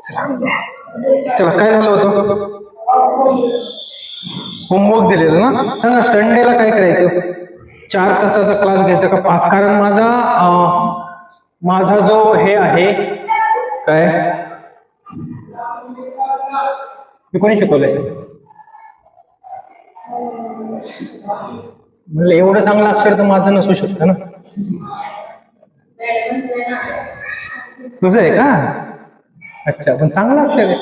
चला काय झालं होतं, होमवर्क दिलेलं ना. सांगा संडेला काय करायचं, 4 तासाचा क्लास घ्यायचा का 5? कारण माझा जो हे आहे काय मी कोणी शिकवलंय म्हणजे एवढं चांगलं अक्षर तर माझं नसू शकतं ना. तुझं आहे का? अच्छा, पण चांगलं अक्षर आहे.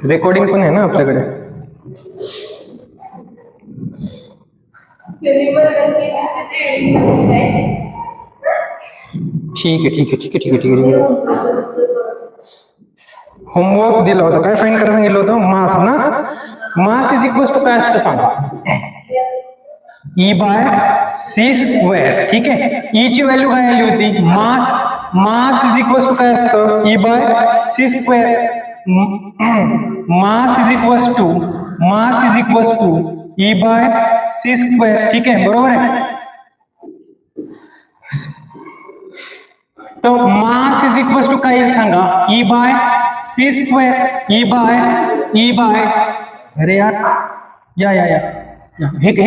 रेकॉर्डिंग पण आहे ना आपल्याकडे. ठीक आहे ठीक आहे ठीक आहे ठीक आहे ठीक आहे. होमवर्क दिला होता, काय फाईंड करायला सांगितलं होतं, मास ना. मास इज इक्वल टू काय असतं सांगा, E/c². ठीक आहे, ई ची व्हॅल्यू काय आली होती, मास इज इक्वल टू काय असतं, E/c². Mass is equal to E/c². ठीक आहे, बरोबर आहे. तर मास इज इक्वल टू काय सांगा, E/c². अरे यार या हे का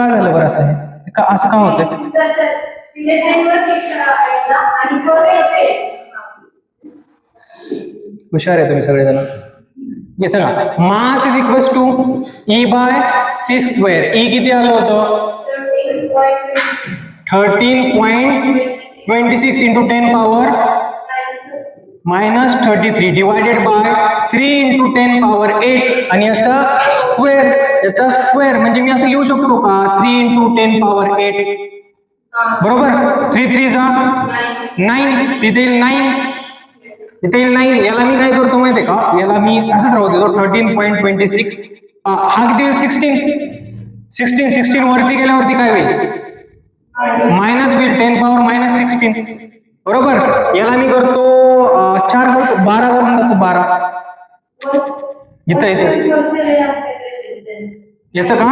झालं बरं, असं का होतंय. हुशार आहे तुम्ही सगळेजण. हे सांगा, mass is equal to E/c². E किती आलं होतं, 13.26 into 10 power -33 divided by 3 into 10 power 8 आणि याचा स्क्वेअर म्हणजे मी असं लिहू शकतो का, 3 इंटू 10 पॉवर 8 बरोबर. 3 3 जा 9, तिथे येईल 9. याला मी काय करतो माहितीये का, याला मी असंच राहू देतो 13.26. हा किती होईल 16 वरती गेल्यावरती काय होईल, मायनस होईल 10 पॉवर -16 बरोबर. याला मी करतो 4 करतो 12 करून जातो 12 इथं येते. याचं का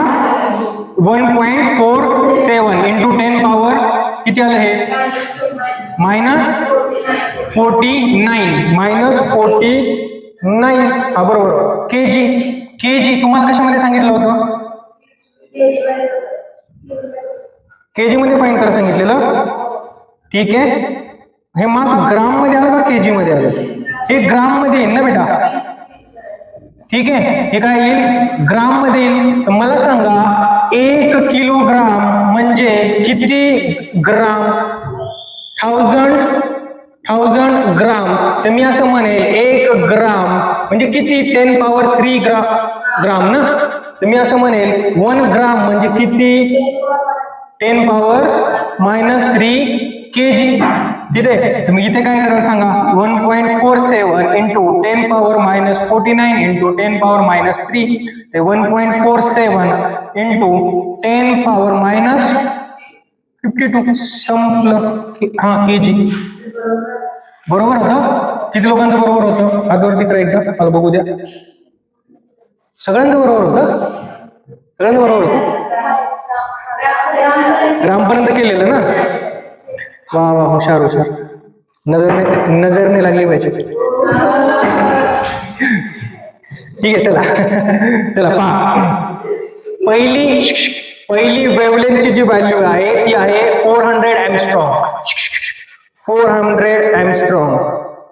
1.47 इंटू 10 पॉवर किती आलं हे, -49 हा बरोबर. केजी तुम्हाला कशामध्ये सांगितलं होतं, केजी मध्ये फाईंड करायला सांगितलेलं. ठीक आहे, हे मास ग्राम मध्ये आलं का केजी मध्ये आलं, हे ग्राम मध्ये येईल ना बेटा. ठीक आहे, हे काय येईल, ग्राम मध्ये येईल. तर मला सांगा 1 किलोग्राम म्हणजे किती ग्राम, 1000 ग्राम. तर मी असं म्हणेल 1 ग्राम म्हणजे किती, 10 पॉवर 3 ग्राम ना. तर मी असं म्हणेल 1 ग्राम म्हणजे किती, 10 पॉवर -3 केजी. ठीक आहे, तर मग इथे काय करायला सांगा, 1.47 इंटू 10 पॉवर -49 इंटू 10 पॉवर -3. ते 1.47 इंटू 10 पॉवर -52 संपलं. हा केजी बरोबर होतं. किती लोकांचं बरोबर होतं, हातवरती करा एकदा मला बघू द्या. सगळ्यांचं बरोबर होतं, सगळ्यांचं बरोबर होतं. ग्रामपर्यंत केलेलं ना. वा हुशार. नजरने लागली पाहिजे. ठीक आहे, चला पहा. पहिली वेव्हलेंथची जी व्हॅल्यू आहे ती आहे 400 एंगस्ट्रॉम.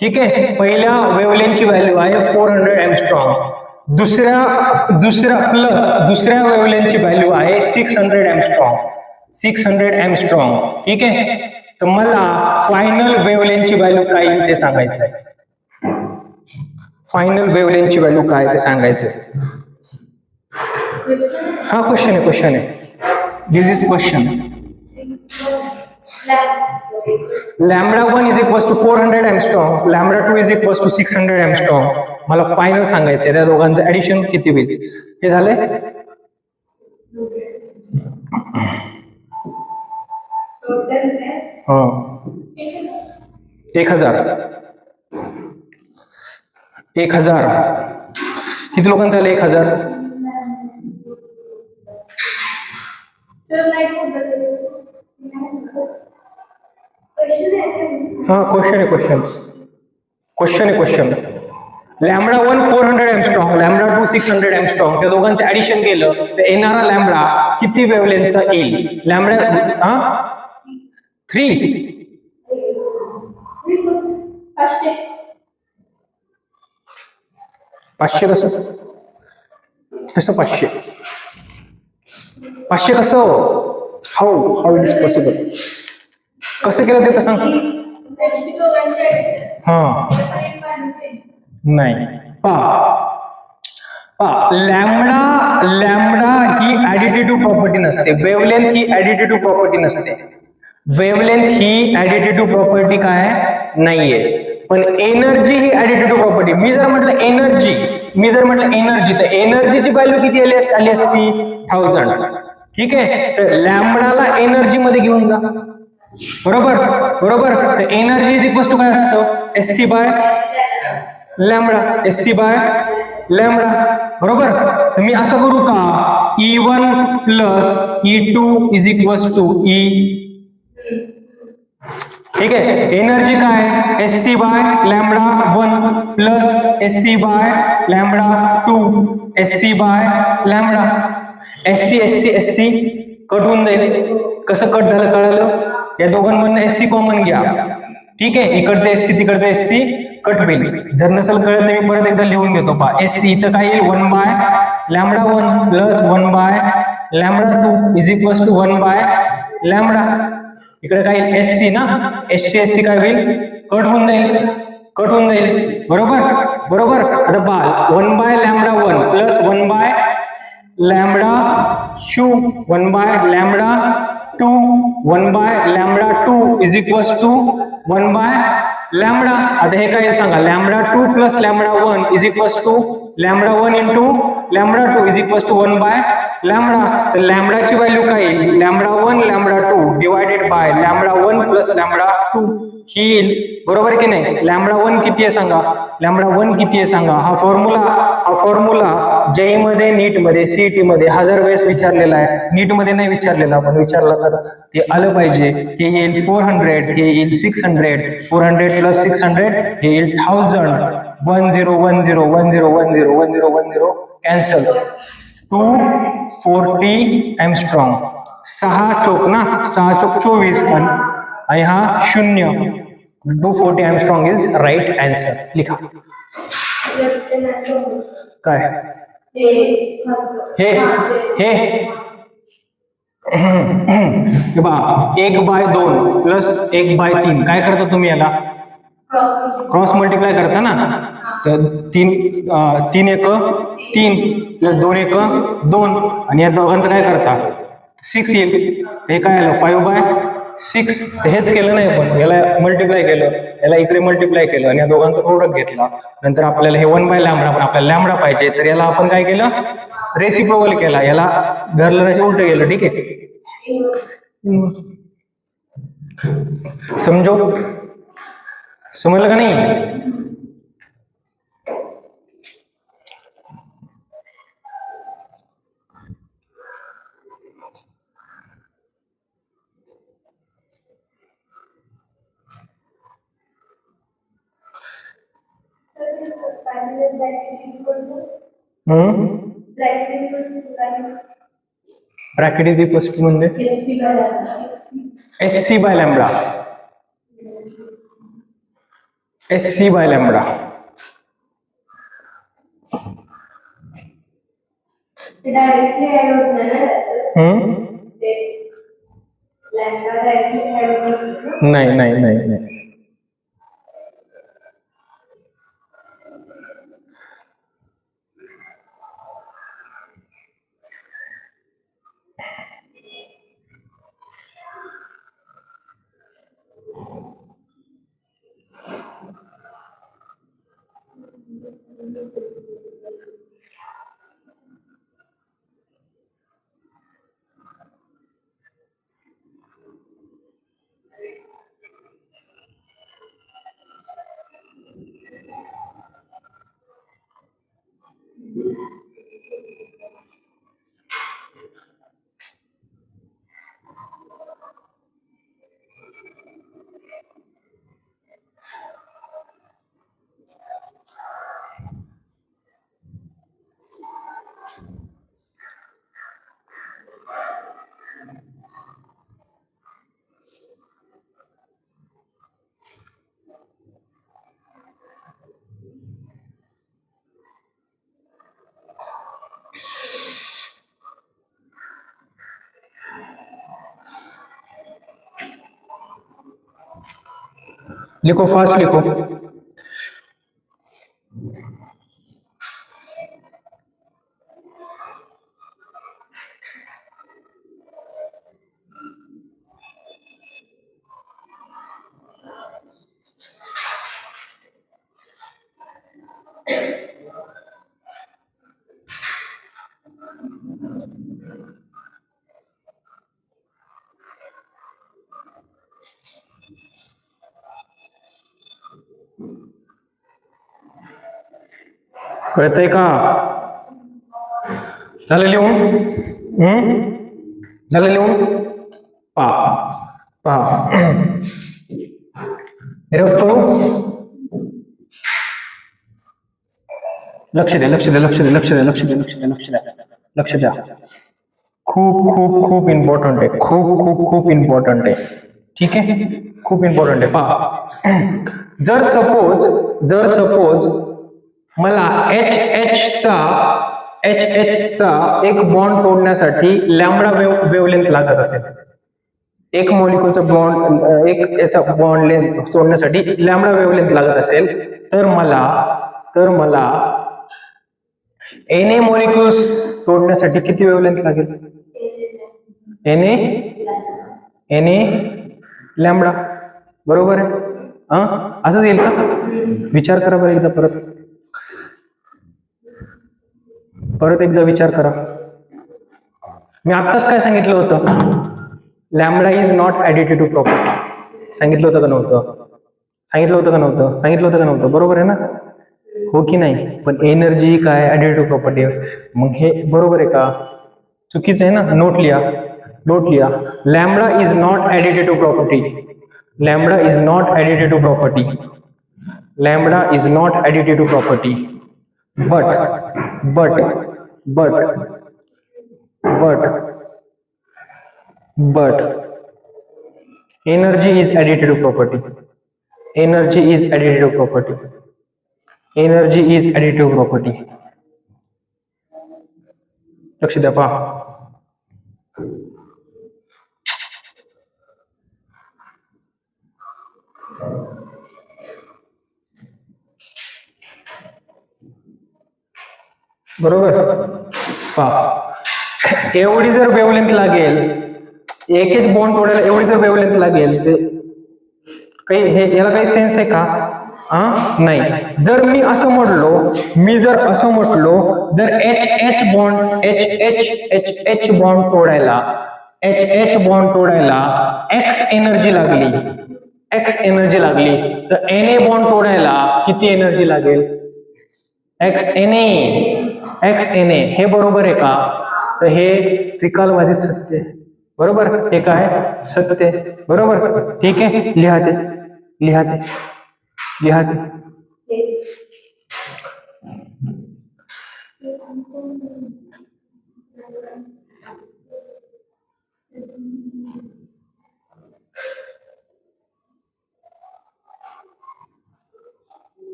ठीक आहे, पहिल्या वेव्हलेंथची व्हॅल्यू आहे 400 एंगस्ट्रॉम. दुसऱ्या वेव्हलेंथची व्हॅल्यू आहे 600 एंगस्ट्रॉम. ठीक आहे, तर मला फायनल वेव्हलेंथची व्हॅल्यू काय येईल ते सांगायचं आहे. फायनल वेव्हलेंथची व्हॅल्यू काय ते सांगायचं. हा क्वेश्चन आहे. This is question. λ1 is equal to 400 angstrom, λ2 is equal to 600 angstrom. मला फायनल सांगायचं त्या दोघांचं ऍडिशन किती होईल. हे झाले. हो 1000 1000. किती लोकांचं झालं 1000? हा क्वेश्चन. लॅम्बडा 1 400 एमस्ट्रॉंग, लॅम्बडा 2 600 एमस्ट्रॉंग, त्या दोघांचं ऍडिशन केलं तर येणारा लॅम्बडा किती वेव्हलेंथचा येईल? लॅम्बडा 3 500 कसं 500 कसं? How it is possible? कसं केलं ते तर सांग. हा नाही, लॅम्बडा ही ऍडिटिव्ह प्रॉपर्टी नसते, वेव्हलेंथ ही ऍडिटिव्ह प्रॉपर्टी नसते. वेव्हलेंथ ही ऍडिटिव्ह प्रॉपर्टी काय नाहीये, पण एनर्जी ही ऍडिटिव्ह प्रॉपर्टी. मी जर म्हटलं एनर्जी तर एनर्जीची व्हॅल्यू किती आली असती? 1000. ठीक आहे, तर लॅम्बडाला एनर्जी मध्ये घेऊन जा. बरोबर. तर एनर्जी इज इक्वल टू काय असतं? SC by lambda. बरोबर. तर मी असं करू का? E1 plus E2 is equal to E. ठीक आहे, एनर्जी काय? SC by lambda 1 plus SC by lambda 2 SC by lambda. SC cut होऊन जाईल. कसं कट झालं कळालं? या दोघांमधनं एससी कॉमन घ्या. ठीक आहे, इकडचं एससी तिकडचं एससी कट होईल. जर नसेल कळत तर मी परत एकदा लिहून घेतो पहा. एससी इथं काय येईल? 1 by lambda 1 plus 1 by lambda 2 is equal to 1 by lambda. इकडे काय येईल? एससी ना, एससी काय होईल? कट होऊन जाईल. बरोबर. आता पहा, 1 by lambda 1 plus 1 by lambda 1 by lambda 2 1 by lambda 2 is equal to 1 by lambda. आता हे काय सांगा? Lambda 2 plus lambda 1 is equal to lambda 1 into lambda 2 is equal to 1 by lambda. तर लॅम्बडाची व्हॅल्यू काय येईल? Lambda 1 lambda 2 divided by lambda 1 plus lambda 2 ही येईल. बरोबर की नाही? लॅम्बडा 1 किती आहे सांगा? हा फॉर्म्युला जेई मध्ये, नीट मध्ये, सीईटी मध्ये 1000 वेळेस विचारलेला आहे. नीट मध्ये नाही विचारलेला, पण विचारला तर ते आलं पाहिजे. हे येईल 400, हे येईल 600, 400 प्लस 600 हे येईल 1000. 10 कॅन्सल. 240 एमस्ट्रॉंग. 6 चोक 24 आणि हा 0. 240 एमस्ट्रॉंग इज राईट आन्सर. लिखा. काय हे 1/2 प्लस 1/3 काय करता तुम्ही? याला क्रॉस मल्टिप्लाय करता ना. तर 3 1 3 प्लस 2 1 2 आणि या दोघांचं काय करता? 6 येईल. हे काय आलं? 5/6. हेच केलं नाही, पण याला मल्टिप्लाय केलं, याला इकडे मल्टिप्लाय केलं आणि या दोघांचं प्रोडक्ट घेतला. नंतर आपल्याला हे 1 बाय लॅम्बडा, पण आपल्याला लॅम्बडा पाहिजे, तर याला आपण काय केलं? रेसिप्रोकल केला. याला धरलं उलट गेलं. ठीक आहे, समजलं का नाही? ब्रॅकेट इज इक्वल टू म्हणजे SC by lambda. Directly add होत नाही ना त्याचं? लॅम्बडा डायरेक्टली ऍड होत नाही. लिखो, फास्ट लिखो। कळतंय का? झालं लिहून? झालं लिहून? पहा पहा, रफ करू? लक्ष द्या, लक्ष द्या, लक्ष द्या, लक्ष द्या, लक्ष द्या, लक्ष द्या, लक्ष द्या, लक्ष द्या. खूप खूप खूप इम्पॉर्टंट आहे, खूप खूप खूप इम्पॉर्टंट आहे. ठीक आहे, खूप इम्पॉर्टंट आहे. पहा, जर सपोज मला एच चा एक बॉन्ड तोडण्यासाठी लॅम्बडा वेव्हलेंथ लागत असेल, एक मॉलिक्यूलचा बॉन्ड, एक याचा बॉन्ड लेंथ तोडण्यासाठी लॅम्बडा वेव्हलेंथ लागत असेल, तर मला Na मॉलिक्यूल्स तोडण्यासाठी किती वेव्हलेंथ लागेल? Na lambda. बरोबर आहे? असंच येईल का? विचार करा बरं एकदा, परत एकदा विचार करा. मी आत्ताच काय सांगितलं होतं? Lambda is not additive property. सांगितलं होतं का नव्हतं? सांगितलं होतं का नव्हतं? बरोबर आहे ना? हो की नाही? पण एनर्जी काय ऍडिटिव्ह प्रॉपर्टी आहे. मग हे बरोबर आहे का? चुकीचं आहे ना? नोट लिहा. Lambda is not additive property. Lambda is not additive property. Lambda is not additive property. But energy is additive property. Energy is additive property. Energy is additive property. लक्ष द्या, पहा. बरोबर? पहा, एवढी जर वेव्हलेंथ लागेल, एक बॉन्ड तोडायला एवढी जर वेव्हलेंथ लागेल, याला काही सेन्स आहे का? नाही. जर मी असं म्हटलो, जर एच बॉन्ड तोडायला एक्स एनर्जी लागली, तर Na बॉन्ड तोडायला किती एनर्जी लागेल? X Na. हे बरोबर आहे का? तर हे त्रिकालबाधित सत्य आहे. बरोबर? हे काय? सत्य आहे. बरोबर? ठीक आहे, लिहा ते.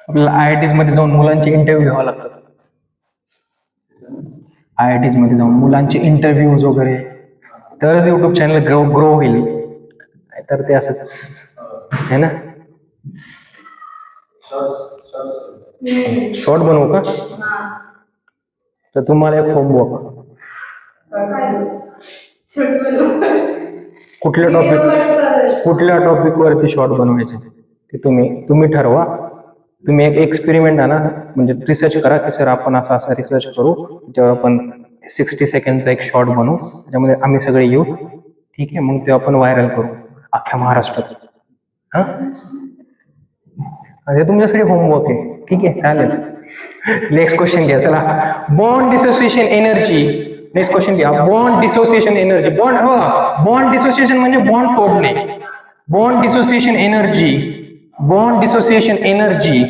आपल्याला IITs मध्ये जाऊन मुलांचे इंटरव्ह्यू घ्यावा लागतात. IITs मध्ये जाऊन मुलांचे इंटरव्ह्यूज वगैरे, तरच युट्यूब चॅनल ग्रो होईल. तर ते असंच आहे ना. शॉर्ट बनवू का? तर तुम्हाला एक होमवर्क, कुठल्या टॉपिक वरती शॉर्ट बनवायचे ते तुम्ही ठरवा. तुम्ही एक एक्सपेरिमेंट आणा, म्हणजे रिसर्च करा की सर आपण असा रिसर्च करू, तेव्हा आपण 60 सेकंडचा एक शॉर्ट बनवू, त्याच्यामध्ये आम्ही सगळे येऊ, ठीक आहे. मग ते आपण व्हायरल करू अख्ख्या महाराष्ट्रात. हा, हे तुमच्यासाठी होमवर्क आहे, ठीक आहे, चालेल. नेक्स्ट क्वेश्चन घ्या चला. Bond dissociation energy. Next question घ्या. Bond dissociation energy. Bond dissociation म्हणजे बॉन्ड तोडणे. Bond dissociation energy. Bond dissociation energy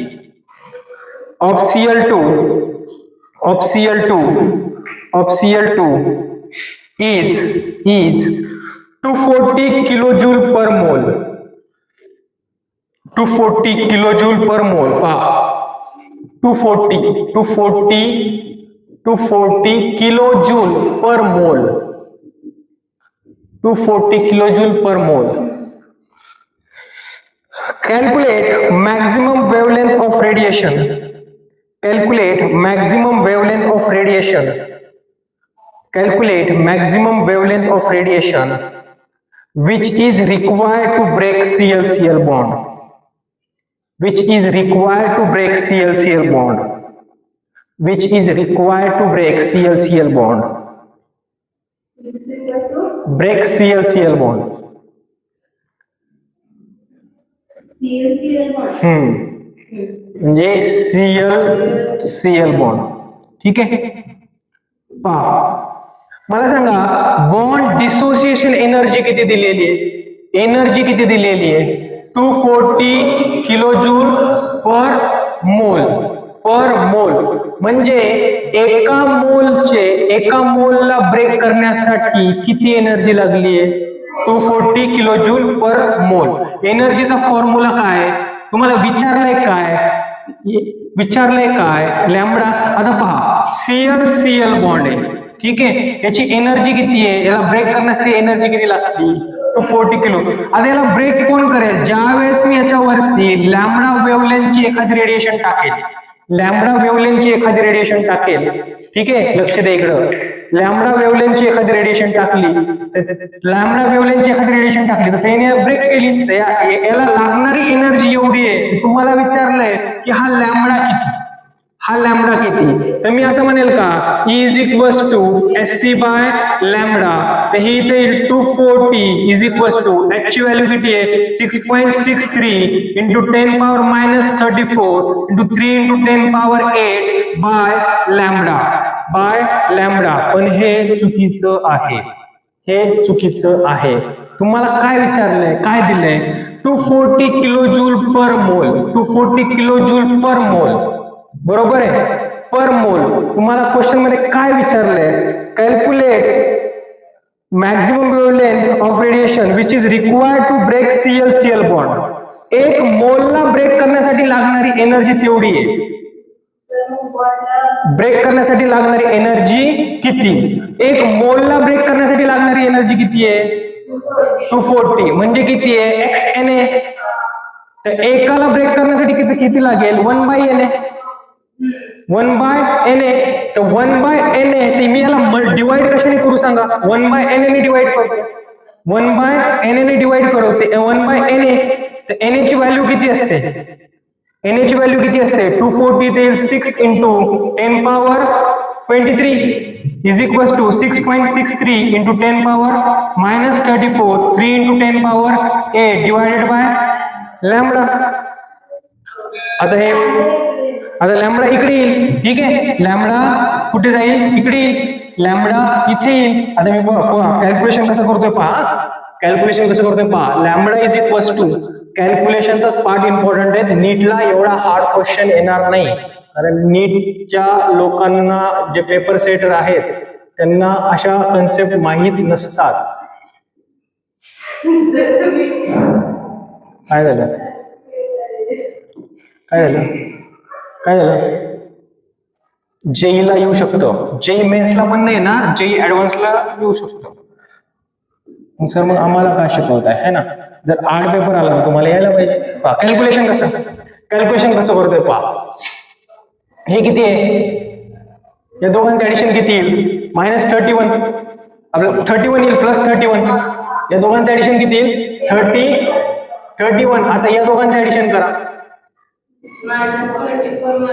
of Cl2 is 240 kilojoule per mole. 240 kilojoule per mole. 240 kilojoule per mole. 240 kilojoule per mole. Calculate maximum wavelength of radiation. Calculate maximum wavelength of radiation. Calculate maximum wavelength of radiation which is required to break Cl-Cl bond. Which is required to break Cl-Cl bond. Which is required to break Cl-Cl bond. Break Cl-Cl bond. म्हणजे Cl bond, ठीक आहे. पहा, मला सांगा bond dissociation energy किती दिलेली आहे? Energy किती दिलेली आहे? 240 किलोजूल पर मोल. म्हणजे एका मोलला ब्रेक करण्यासाठी किती एनर्जी लागली आहे? 240 किलोजूल पर मोल. एनर्जीचा फॉर्म्युला काय? तुम्हाला विचारलंय काय? लॅम्बडा. आता पहा, Cl बॉन्ड आहे, ठीक आहे. याची एनर्जी किती आहे? याला ब्रेक करण्यासाठी एनर्जी किती लागते? 240 किलो. आता याला ब्रेक कोण करेल? ज्या वेळेस मी याच्यावरती लॅम्बडा वेव्हलेंथची एखादी रेडिएशन टाकेल, ठीक आहे. लक्ष द्या इकडं. लॅम्बडा वेव्हलेंथची एखादी रेडिएशन टाकली तर त्याने ब्रेक केली, तर याला लागणारी एनर्जी एवढी आहे. तुम्हाला विचारलंय की हा लॅम्बडा किती, तर मी असं म्हणेल का, E is equals to SC by lambda. तर हे इथे 240 is equals to ची व्हॅल्यू किती आहे? 6.63 into 10 power minus 34 into 3 into 10 power 8 by lambda. पण हे चुकीचं आहे. तुम्हाला काय विचारलंय, काय दिलंय? 240 किलोजूल पर मोल. बरोबर आहे, पर मोल. तुम्हाला क्वेश्चन मध्ये काय विचारलंय? Calculate maximum wavelength of radiation which is required to break Cl bond. एक मोलला ब्रेक करण्यासाठी लागणारी एनर्जी तेवढी आहे. ब्रेक करण्यासाठी लागणारी एनर्जी किती? एक मोलला ब्रेक करण्यासाठी लागणारी एनर्जी किती आहे? 240. म्हणजे किती आहे? XNA. तर एकाला ब्रेक करण्यासाठी किती लागेल? 1/NA. तर 1/NA ते मी याला डिवाइड कशाने करू सांगा? 1/NA ने डिवाइड करतो. 1/NA ने डिवाइड करतो. 1/NA. तर NA ची व्हॅल्यू किती असते? 240 ते 6 into 10 power 23 is equals to 6.63 into 10 power minus 34 3 into 10 power 8 divided by lambda. आता लॅम्बडा इकडे येईल, ठीक आहे. लॅम्बडा कुठे जाईल? इकडे येईल. लॅम्बडा इथे येईल. आता मी कॅल्क्युलेशन कसं करतोय पहा. लॅम्बडा इज इक्वल्स टू, कॅल्क्युलेशनचाच पार्ट इम्पॉर्टंट आहे. नीटला एवढा हार्ड क्वेश्चन येणार नाही, कारण नीटच्या लोकांना, जे पेपर सेटर आहेत, त्यांना अशा कन्सेप्ट माहीत नसतात. काय झालं? जेईला येऊ शकतं, जेई मेन्सला पण नाही ना, जेई ऍडव्हान्सला येऊ शकतं. सर मग आम्हाला काय शिकवताय, है ना? जर 8 पेपर आला तर तुम्हाला यायला पाहिजे. कॅल्क्युलेशन कसं करतोय पहा. हे किती आहे? या दोघांचं ऍडिशन किती येईल? -31. आपलं 31 येईल प्लस 31. या दोघांचं ऍडिशन किती येईल? 31. आता या दोघांचं ऍडिशन करा. -24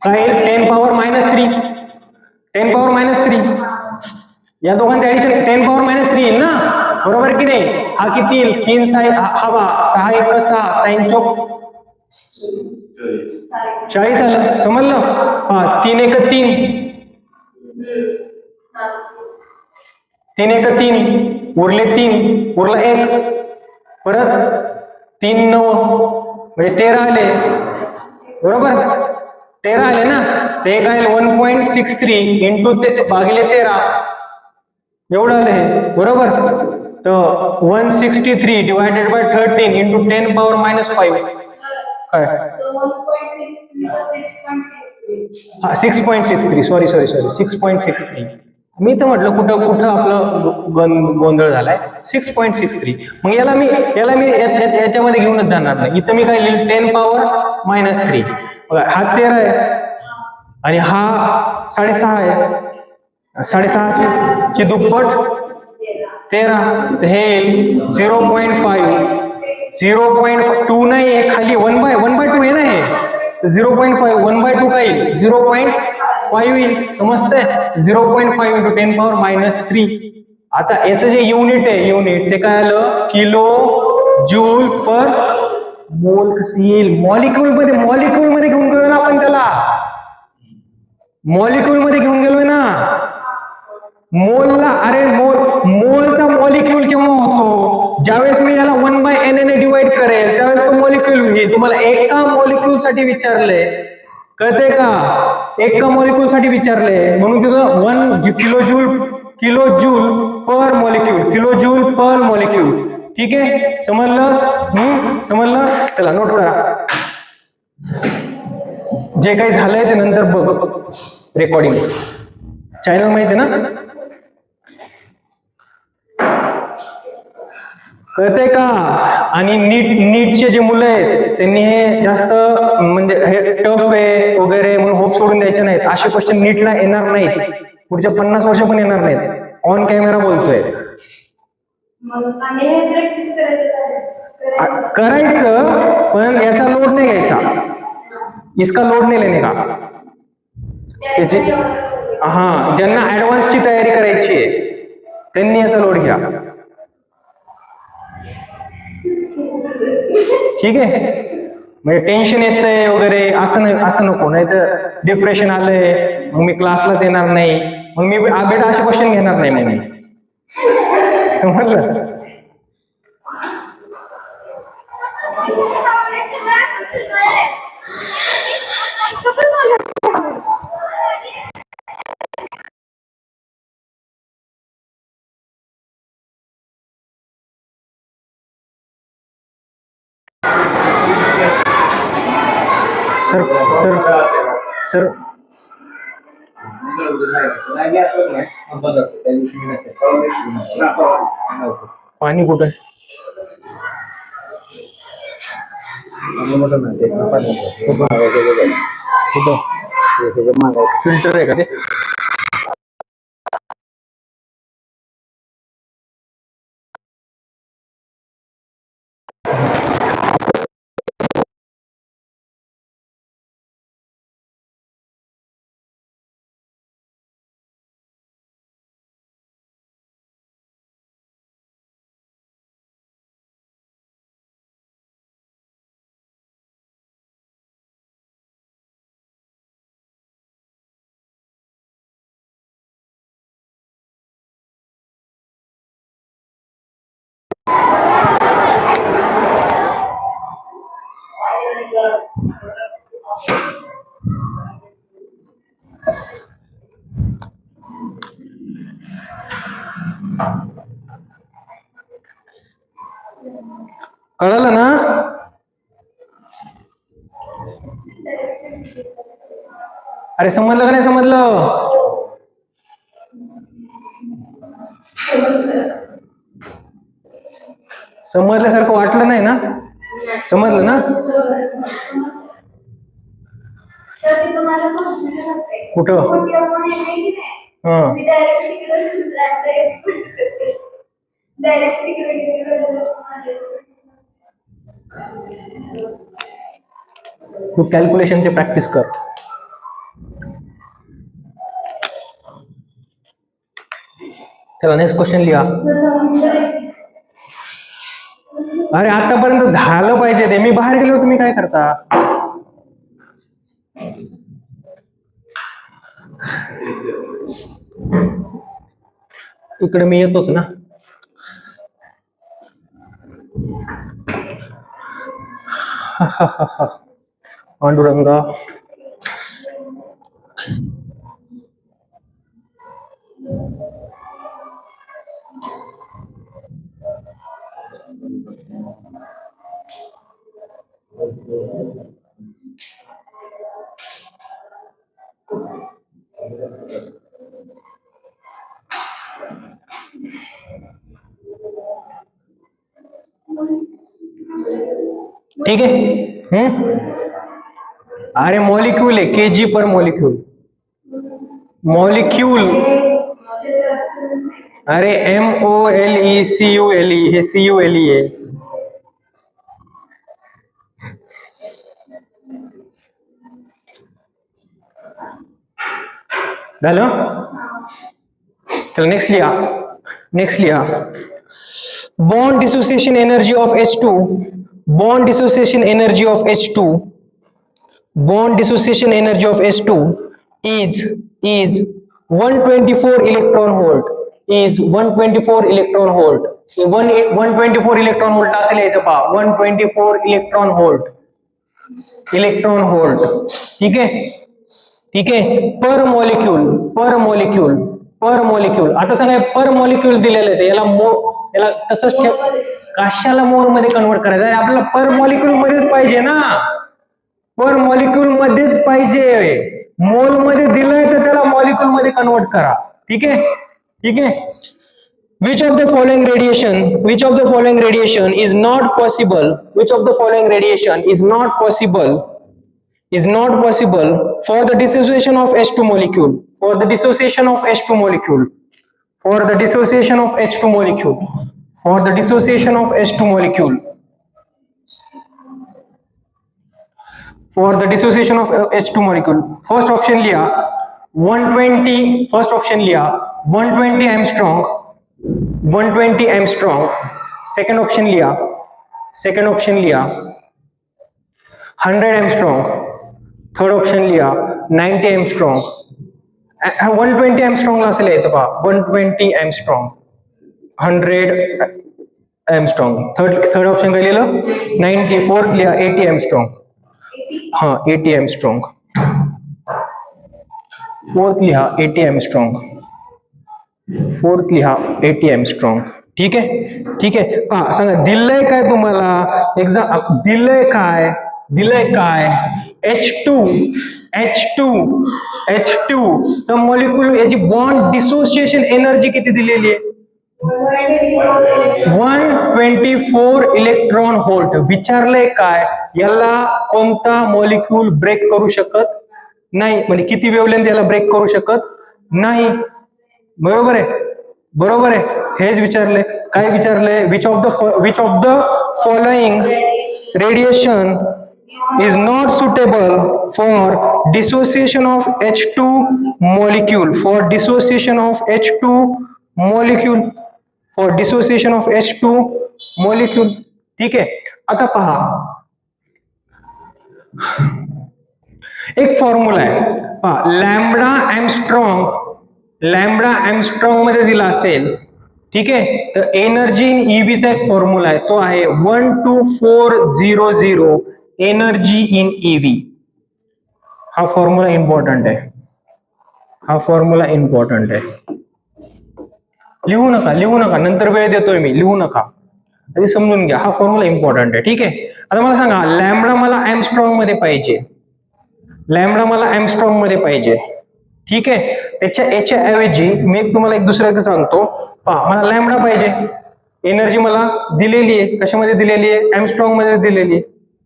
काय येईल? 10 पॉवर -3. 10 पॉवर -3. या दोघांचं ऍडिशन 10 पॉवर -3 येईल ना, बरोबर की नाही? हा किती येईल? 3 साई हवा 6 1 6 साइन चौक 40 आलं. समजलं? हा 3 1 3 3 1 3 उरले 3 उरला 1 परत 3 9 म्हणजे 13 आले, बरोबर? 13 आले ना, ते काय 1.63 इंटू भागिले 13 एवढं आले, बरोबर? तर 163 डिवायडेड बाय 13 इंटू 10 पॉवर -5 काय? हा 6.63 सॉरी 6.63. मी तर म्हटलं कुठं आपलं गोंधळ झालाय. 6.63. मग याला मी याच्यामध्ये घेऊनच जाणार नाही. इथं मी काय लिहिलं? 10 पॉवर -3. हा 13 आहे आणि हा 6.5 आहे. 6.5 ची दुप्पट 13. हे 0.5 0.2 नाही आहे खाली 1/2 आहे ना हे. 0.5 1/2 काय येईल? 0.5 येईल. समजतंय? 0.5 इंटू 10 पॉवर -3. आता याचं जे युनिट आहे युनिट ते काय आलं? किलो जूल पर मोल. कसं येईल? मॉलिक्यूल मध्ये घेऊन गेलो ना आपण त्याला. मॉलिक्यूल मध्ये घेऊन गेलोय ना. मोलला अरे मोलचा मॉलिक्यूल केव्हा होतो? ज्यावेळेस मी याला 1/n ने डिवाइड करेल त्यावेळेस तो मॉलिक्यूल होईल. तुम्हाला एका मॉलिक्यूल साठी विचारले, कळतंय का? एका मॉलिक्यूल साठी विचारले म्हणून तिथं 1 किलो जूल पर मॉलिक्यूल. ठीक आहे, समजलं? समजलं? चला नोट करा. जे काही झालंय ते नंतर बघ रेकॉर्डिंग. चॅनल माहिती आहे ना? कळतंय का? आणि नीटचे जे मुलं आहेत त्यांनी हे जास्त म्हणजे हे टफ आहे वगैरे म्हणून होप सोडून द्यायचे नाहीत. असे क्वेश्चन नीटला येणार नाहीत, पुढच्या 50 वर्ष पण येणार नाहीत. ऑन कॅमेरा बोलतोय. करायचं पण याचा लोड नाही घ्यायचा. इसका लोड नाही लेने का. त्याची हा ज्यांना ऍडव्हान्सची तयारी करायची आहे त्यांनी याचा लोड घ्या. ठीक आहे, म्हणजे टेन्शन येतंय वगैरे असं नको. नाही तर डिप्रेशन आलंय मग मी क्लासलाच येणार नाही, मग मी बेटा असे क्वेश्चन घेणार नाही. मग मी समजलं? सर पाणी कुठं? फिल्टर आहे का ते? कळलं ना? अरे समजलं का नाही समजलं? समजल्यासारखं वाटलं नाही ना? समजलं ना? तर ते तुम्हाला confusion होतंय. कुठं? कुठे आपण येते की नाही? हा. मी direct तिकडे direct तिकडे गेले. तू कॅल्क्युलेशनची प्रॅक्टिस कर. चला नेक्स्ट क्वेश्चन लिहा. अरे आतापर्यंत झालं पाहिजे ते. मी बाहेर गेलो तुम्ही काय करता? इकडे मी येतोच ना. पांडुरंगा. ठीक है. अरे मॉलिक्यूल है, केजी पर मॉलिक्यूल. मॉलिक्यूल. अरे MOLECULE हे CULE आहे. झालं. चल नेक्स्ट लिहा. नेक्स्ट लिहा. Bond dissociation energy of H2. Bond dissociation energy of H2. Bond dissociation energy of H2 is 124 electron volt. Is 124 electron volt. 124 electron volt असेल याचं पहा. 124 electron volt. Electron volt. ठीक आहे. ठीक आहे. पर मॉलिक्यूल. पर मॉलिक्यूल. पर molecule. आता सांगा पर मॉलिक्यूल दिलेलं आहे याला तसंच ठेव. कशाला मोल मध्ये कन्वर्ट करायचं आहे? आपल्याला पर मॉलिक्यूल मध्येच पाहिजे ना. पर मॉलिक्यूल मध्येच पाहिजे. मोल मध्ये दिलंय तर त्याला मॉलिक्यूल मध्ये कन्वर्ट करा. ठीक आहे. ठीक आहे. Which of the following radiation is not possible? Which of the following radiation is not possible? Is not possible for the dissociation of H2 molecule. For the dissociation of H2 molecule. For the dissociation of H2 molecule. For the dissociation of H2 molecule. For the dissociation of H2 molecule. First option लिया 120. First option लिया 120 Armstrong. 120 Armstrong. Second option लिया 100 Armstrong. Third option लिया 90 Armstrong. 120 Armstrong ला असेल याचं पहा. 120 Armstrong. 100 Armstrong. Third option काय लिहिलं 90. फोर्थ लिहा 80 Armstrong. हाँ 80 Armstrong. फोर्थ लिहा 80 Armstrong. फोर्थ लिहा 80 Armstrong. ठीक आहे. ठीक आहे. पहा सांगा दिलंय काय तुम्हाला. एक्झाम दिलंय काय. दिलंय काय. H2 चा मॉलिक्यूल याची बॉन्ड डिसोसिएशन एनर्जी किती दिलेली आहे. 124 इलेक्ट्रॉन व्होल्ट. विचारलंय काय याला कोणता मॉलिक्यूल ब्रेक करू शकत नाही. म्हणजे किती वेव्हलेंथ याला ब्रेक करू शकत नाही. बरोबर आहे. बरोबर आहे. हेच विचारले. काय विचारले. Which of the following radiation is not suitable for dissociation of H2 molecule. For dissociation of H2 molecule. For dissociation of H2 molecule. ठीक आहे. आता पहा एक फॉर्म्युला आहे पहा. लॅम्बडा एमस्ट्रॉंग मध्ये दिला असेल. ठीक आहे. तर एनर्जी इन ईव्हीचा एक फॉर्म्युला आहे. तो आहे 12400 एनर्जी इन ईव्ही. हा फॉर्म्युला इम्पॉर्टंट आहे. हा फॉर्म्युला इम्पॉर्टंट आहे. लिहू नका नंतर वेळ देतोय मी. लिहू नका आधी समजून घ्या. हा फॉर्म्युला इम्पॉर्टंट आहे. ठीक आहे. आता मला सांगा लॅम्बडा मला एमस्ट्रॉंग मध्ये पाहिजे. लॅम्बडा मला एमस्ट्रॉंग मध्ये पाहिजे. ठीक आहे. याच्या ऐवजी मी तुम्हाला एक दुसऱ्याचं सांगतो. पहा मला लॅम्बडा पाहिजे. एनर्जी मला दिलेली आहे. कशामध्ये दिलेली आहे. एमस्ट्रॉंग मध्ये दिलेली आहे.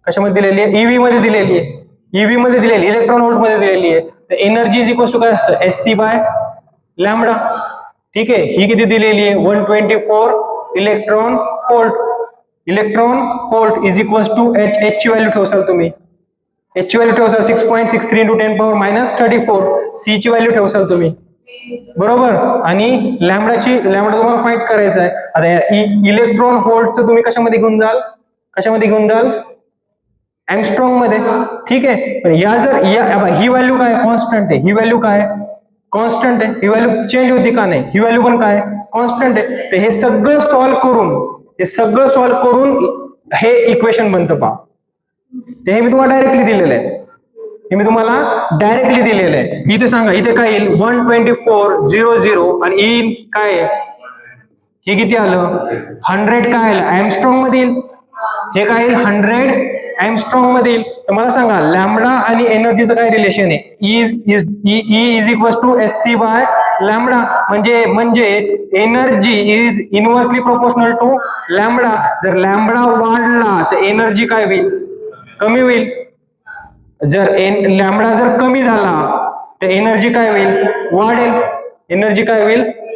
कशामध्ये दिलेली आहे. ईव्ही मध्ये दिलेली आहे. ईव्ही मध्ये दिलेली, इलेक्ट्रॉन व्होल्ट मध्ये दिलेली आहे. तर एनर्जी इज इक्वल टू काय असतं, SC बाय लॅम्बडा. ठीक आहे, ही किती दिलेली आहे, 124 electron volt. Electron volt is equal to H ची व्हॅल्यू ठेवसाल तुम्ही, एच ची व्हॅल्यू ठेवसाल 6.63 into 10 power minus 34. सी ची व्हॅल्यू ठेवसाल तुम्ही, बरोबर. आणि लॅम्बडा तुम्हाला फाइंड करायचं आहे. आता इलेक्ट्रॉन व्होल्टचं तुम्ही कशामध्ये घेऊन जाल, एंगस्ट्रॉम मध्ये. ठीक आहे, पण या जर ही व्हॅल्यू काय कॉन्स्टंट आहे, ही व्हॅल्यू काय कॉन्स्टंट आहे, ही व्हॅल्यू चेंज होती का नाही, ही व्हॅल्यू पण काय कॉन्स्टंट आहे. तर हे सगळं सॉल्व्ह करून हे इक्वेशन बनतं पहा. ते हे मी तुम्हाला डायरेक्टली दिलेलं आहे, इथे सांगा, इथे काय येईल 124.00 आणि ई काय आहे? हे किती आलं 100 काय आलं एंगस्ट्रॉम मध्ये येईल, हे काय येईल 100 एंगस्ट्रॉम मध्ये येईल. तर मला सांगा लॅम्बडा आणि एनर्जीचं काय रिलेशन आहे, E is equal to SC by lambda. म्हणजे energy is inversely proportional to lambda. जर लॅम्बडा वाढला तर एनर्जी काय होईल, कमी होईल. जर लॅम्बडा जर कमी झाला तर एनर्जी काय होईल,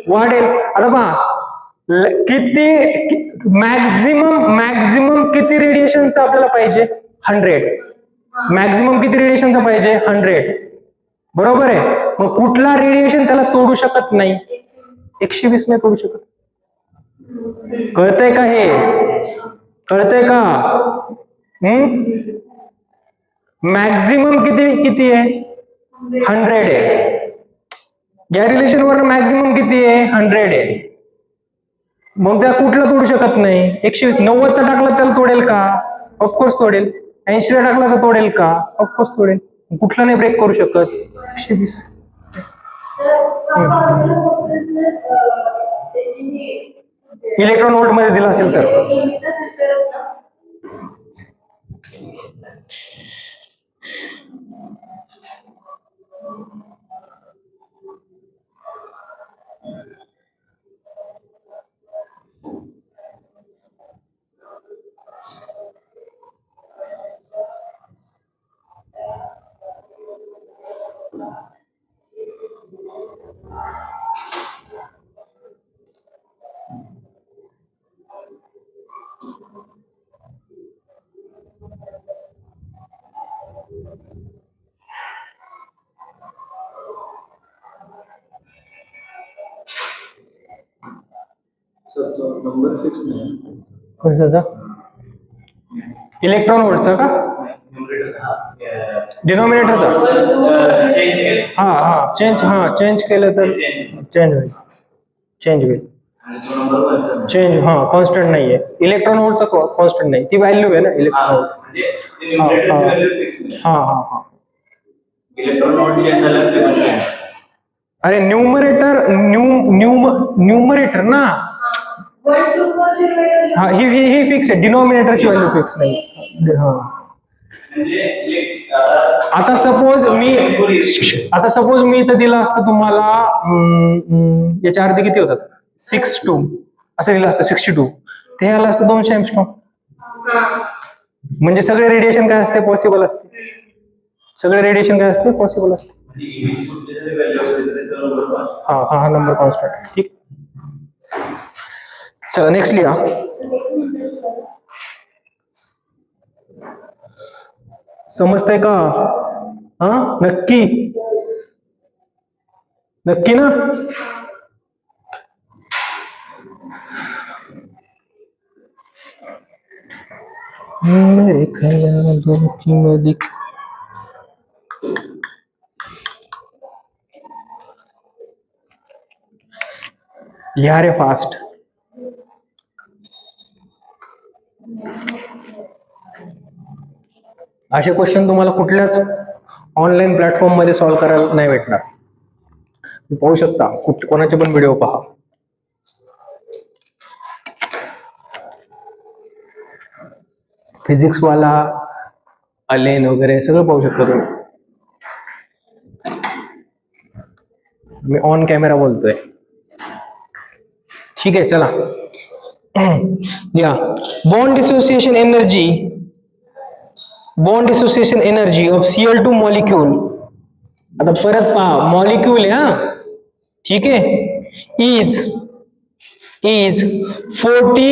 वाढेल. आता पहा किती मॅक्झिमम किती रेडिएशनचं आपल्याला पाहिजे, 100. मॅक्झिमम किती रेडिएशनचं पाहिजे, 100. बरोबर आहे. मग कुठला रेडिएशन त्याला तोडू शकत नाही, 120 नाही तोडू शकत. कळतंय का, हे कळतंय का? मॅक्झिमम किती आहे, 100 आहे. या रिलेशन वर मॅक्झिमम किती आहे, 100 आहे. मग त्या कुठला तोडू शकत नाही, 120. 90चा टाकला त्याला तोडेल का, ऑफकोर्स तोडेल. 80ला टाकला तर तोडेल का, ऑफकोर्स तोडेल. कुठला नाही ब्रेक करू शकत, 120. इलेक्ट्रॉन व्होल्ट मध्ये दिला असेल तर नंबर फिक्स नाही, कशाचा, इलेक्ट्रॉन व्होल्टचा का, डिनॉमिनेटरचा. चेंज केलं तर चेंज होईल. कॉन्स्टंट नाहीये इलेक्ट्रॉन व्होल्टचा, कॉन्स्टंट नाही, ती व्हॅल्यू आहे ना electron volt. Electron volt change झालं. अरे न्यूमरेटर ना, ही फिक्स आहे, डिनॉमिनेटरची व्हॅल्यू फिक्स नाही. आता सपोज मी इथं दिलं असतं तुम्हाला, याच्या अर्धे किती होतात, 62 असं दिलं असतं, 62 ते आलं असतं 200 एंगस्ट्रॉम. म्हणजे सगळे रेडिएशन काय असते, पॉसिबल असते. हा नंबर कॉन्स्टंट. ठीक, चला नेक्स्ट लिहा. समजतंय का, नक्की ना. मेरे ख्यालों की नदी लिहा रे फास्ट. असे क्वेश्चन तुम्हाला कुठल्याच ऑनलाईन प्लॅटफॉर्म मध्ये सॉल्व्ह करायला नाही भेटणार. पाहू शकता, कोणाचे पण व्हिडिओ पहा. फिजिक्स वाला, अलेन वगैरे सगळं पाहू शकता तुम्ही. मी ऑन कॅमेरा बोलतोय. ठीक आहे, चला या. Bond dissociation energy bond dissociation energy of Cl2 molecule, आता परत पहा मॉलिक्यूल आहे हा, ठीक आहे, is 40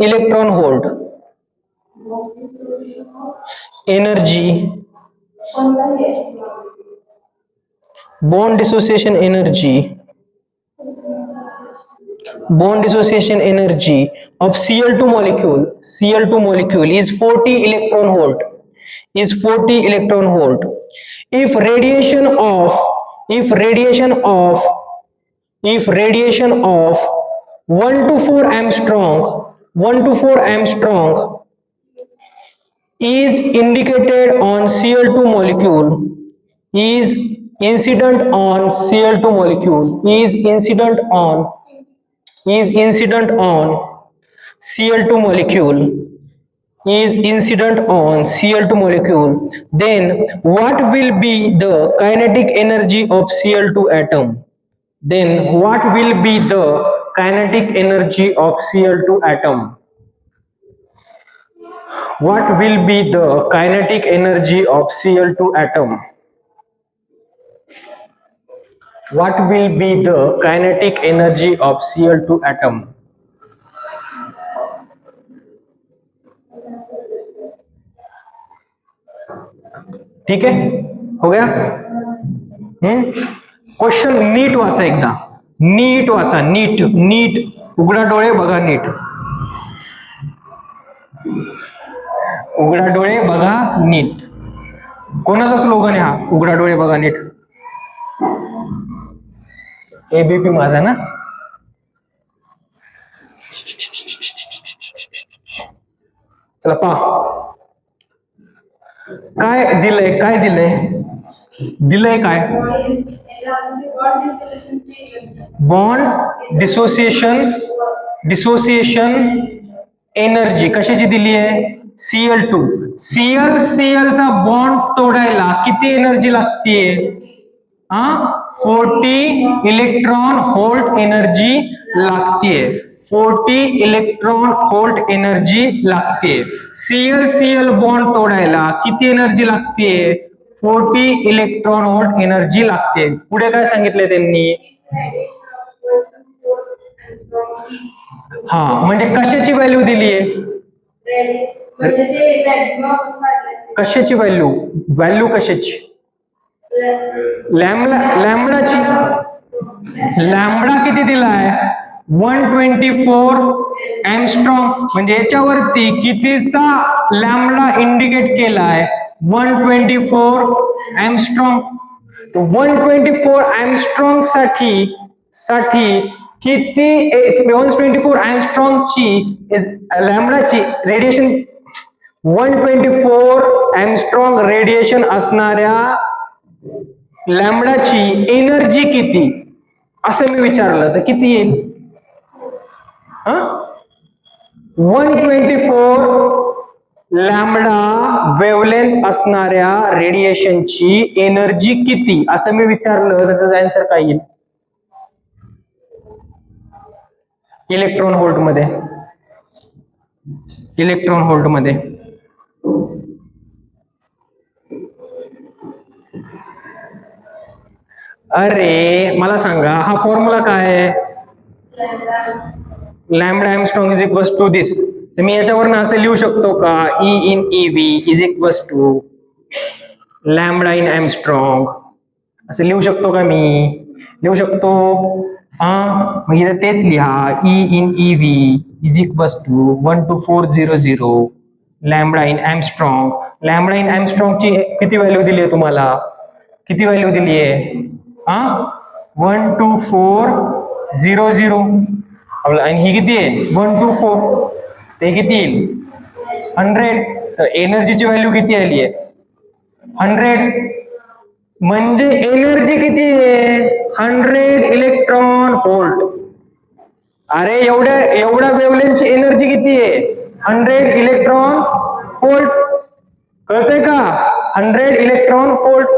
electron volt energy, bond dissociation energy of Cl2 molecule is 40 electron volt, if radiation of 1 to 4 angstrom is indicated on Cl2 molecule, is incident on Cl2 molecule, is incident on Cl2 molecule, then what will be the kinetic energy of Cl2 atom? What will be the kinetic energy of Cl2 atom? What will be the kinetic energy of Cl2 atom? ठीक है, हो गया. Question नीट वाचा एकदा, नीट वाचा, नीट उघडा डोळे बघा, नीट उघडा डोळे बघा नीट. कोणाचा स्लोगन आहे हा, उघडा डोळे बघा नीट? एबीपी माझा ना. चला पहा काय दिलंय, काय बॉन्ड डिसोसिएशन एनर्जी कशाची दिली आहे? Cl2. Cl चा बॉन्ड तोडायला किती एनर्जी लागते? 40 इलेक्ट्रॉन व्होल्ट एनर्जी लागते. 40 इलेक्ट्रॉन व्होल्ट एनर्जी लागते. Cl बॉन्ड तोडायला किती एनर्जी लागते? 40 इलेक्ट्रॉन व्होल्ट एनर्जी लागते. पुढे काय सांगितले त्यांनी? हा, म्हणजे कशाची व्हॅल्यू दिली आहे? कशाची व्हॅल्यू कशाची? लॅम्बडाची. लॅम्बडा किती दिलाय? 124 एंगस्ट्रॉम. म्हणजे याच्यावरती कितीचा लॅम्बडा इंडिकेट केलाय? 124 एंगस्ट्रॉम. तर 124 एंगस्ट्रॉम साठी किती 124 एंगस्ट्रॉमची लॅम्बडाची रेडिएशन 124 एंगस्ट्रॉम रेडिएशन असणाऱ्या लॅम्बडाची एनर्जी किती असं मी विचारलं तर किती येईल? 124 लॅम्बडा वेव्हलेंथ असणाऱ्या रेडिएशनची एनर्जी किती असं मी विचारलं तर त्याचा आन्सर काय येईल? इलेक्ट्रॉन व्होल्ट मध्ये. अरे मला सांगा हा फॉर्म्युला काय आहे? Lambda angstrom is equals to this. तर मी याच्यावरनं असं लिहू शकतो का? E in EV is equals to lambda in angstrom. असं लिहू शकतो का? मी लिहू शकतो. मग इथे तेच लिहा, E in EV is equals to 12400 lambda in angstrom. Lambda in एंगस्ट्रॉमची किती व्हॅल्यू दिली आहे तुम्हाला? किती व्हॅल्यू दिली आहे? 12400. आणि ही किती आहे? 124. ते किती येईल? 100. तर एनर्जीची व्हॅल्यू किती आली आहे? 100. म्हणजे एनर्जी किती आहे? 100 इलेक्ट्रॉन व्होल्ट. अरे एवढ्या वेव्हलेंथची एनर्जी किती आहे? 100 इलेक्ट्रॉन व्होल्ट. कळतंय का? 100 इलेक्ट्रॉन व्होल्ट.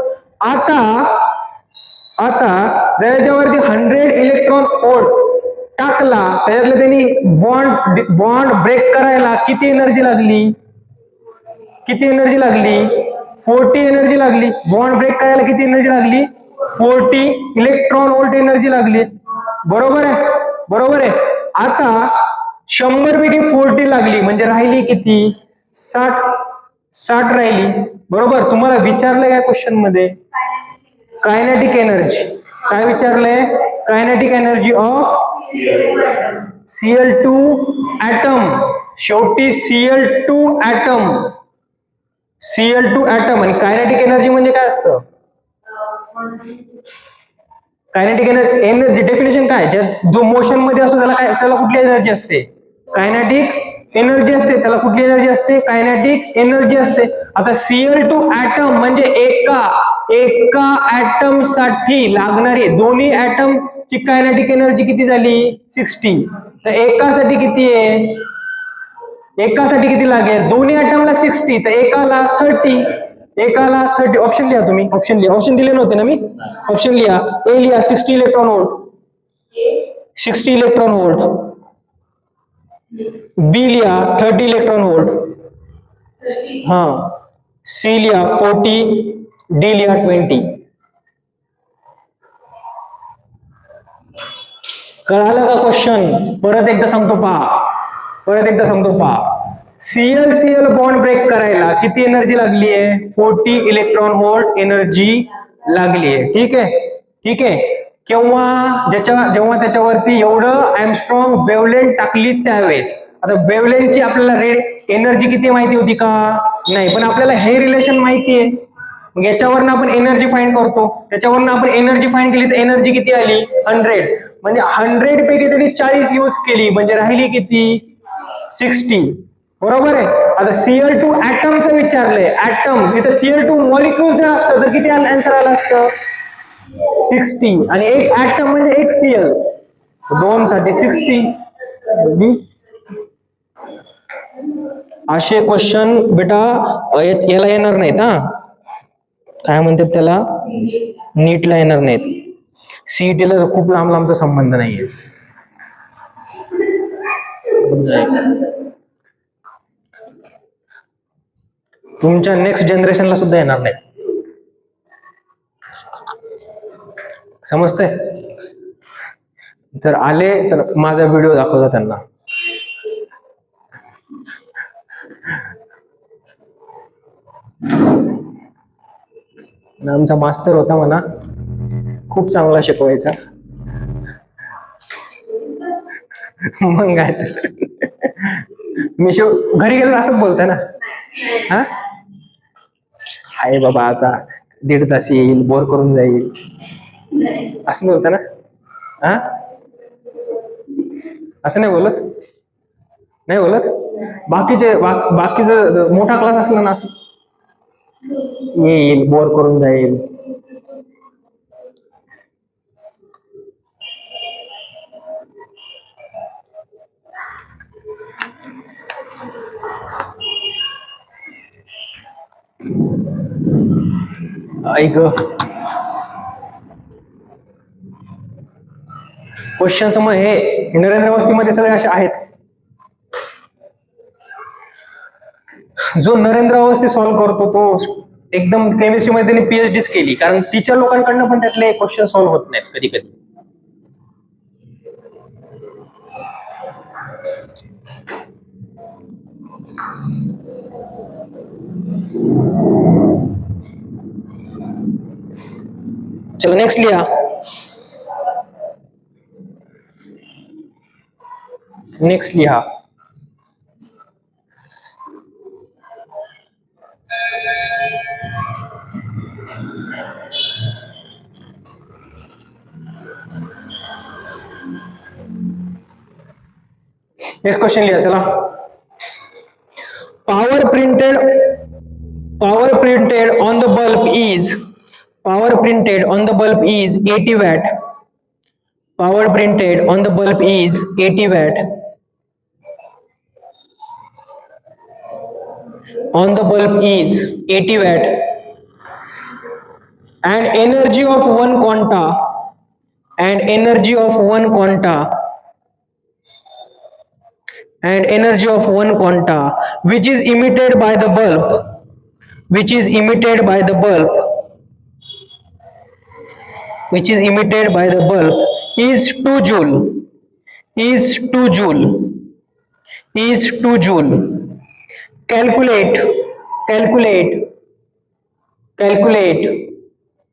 आता जर याच्यावरती 100 इलेक्ट्रॉन व्होल्ट टाकला त्याच्यातलं त्यांनी बॉन्ड ब्रेक करायला किती एनर्जी लागली? किती एनर्जी लागली? 40 एनर्जी लागली. बॉन्ड ब्रेक करायला किती एनर्जी लागली? 40 इलेक्ट्रॉन व्होल्ट एनर्जी लागली. बरोबर आहे, बरोबर आहे. आता 100 पैकी 40 लागली म्हणजे राहिली किती? 60 राहिली. बरोबर. तुम्हाला विचारलंय काय क्वेश्चन मध्ये? Kinetic energy. काय विचारलंय? Kinetic energy of Cl2 atom. शेवटी Cl2 ऍटम, Cl2 ऍटम. आणि कायनेटिक एनर्जी म्हणजे काय असतं? कायनेटिक एनर्जी डेफिनेशन काय? जो मोशन मध्ये असतो त्याला काय, त्याला कुठली एनर्जी असते? कायनेटिक एनर्जी असते. त्याला कुठली एनर्जी असते? कायनेटिक एनर्जी असते. आता Cl2 ऍटम म्हणजे एका ऍटम साठी लागणारी, दोन्ही ऍटम ची कायनेटिक एनर्जी किती झाली? 60. तर एकासाठी किती आहे? एकासाठी किती लागेल? दोन्ही ऍटमला 60, तर एकाला 30. एकाला 30. ऑप्शन लिहा तुम्ही. ऑप्शन दिले नव्हते ना मी? ऑप्शन लिहा. ए लिहा 60 electron volt. 60 electron volt. B लिहा 30 इलेक्ट्रॉन व्होल्ट. हा. सी लिहा 40. डी लिहा 20. कळालं का क्वेश्चन? परत एकदा सांगतो पहा. Cl बॉन्ड ब्रेक करायला किती एनर्जी लागली आहे? 40 इलेक्ट्रॉन व्होल्ट एनर्जी लागली आहे. ठीक आहे. जेव्हा त्याच्यावरती एवढं एंगस्ट्रॉम वेवलेंथ टाकली त्यावेळेस. आता वेवलेंथची आपल्याला एनर्जी किती माहिती होती का? नाही. पण आपल्याला हे रिलेशन माहिती आहे. मग याच्यावरनं आपण एनर्जी फाइंड करतो. त्याच्यावरनं आपण एनर्जी फाइंड केली तर एनर्जी किती आली? 100. म्हणजे 100 पैकी त्यांनी 40 यूज केली म्हणजे राहिली किती? 60. बरोबर आहे. आता Cl2 ऍटमचं विचारलंय. ऍटम इथं Cl2 मॉलिक्यूल जर असतं तर किती आन्सर आलं असतं? 60. आणि एक ऍटम म्हणजे एक Cl. 2 साठी 60. असे क्वेश्चन बेटा याला येणार नाहीत. हा, काय म्हणतात त्याला? नीटला येणार नाहीत. सीईटीला खूप लांबचा संबंध नाहीये. तुमच्या नेक्स्ट जनरेशनला सुद्धा येणार नाही. समजतंय? जर आले तर माझा व्हिडिओ दाखवता त्यांना. आमचा मास्तर होता म्हणा, खूप चांगला शिकवायचा. मग काय मी घरी गेलो असंच बोलतोय ना. हा, आहे बाबा आता 1.5 तास येईल, बोर करून जाईल, असं बोलता ना. हा, असं नाही बोलत. बाकीचं मोठा क्लास असला ना, येईल, बोर करून जाईल. ऐक, क्वेश्चन समज हे नरेंद्र वस्तीमध्ये सगळे असे आहेत. जो नरेंद्र अवस्थी सॉल्व्ह करतो तो एकदम केमिस्ट्रीमध्ये त्यांनी पीएचडीच केली, कारण टीचर लोकांकडनं पण त्यातले क्वेश्चन सॉल्व्ह होत नाहीत कधी कधी. चलो नेक्स्ट लिहा. नेक्स्ट क्वेश्चन लिहा. चला. Power printed on the bulb is 80 watt. Power printed on the bulb is 80 watt. On the bulb is 80 watt. And energy of one quanta which is emitted by the bulb which is emitted by the bulb is 2 joule.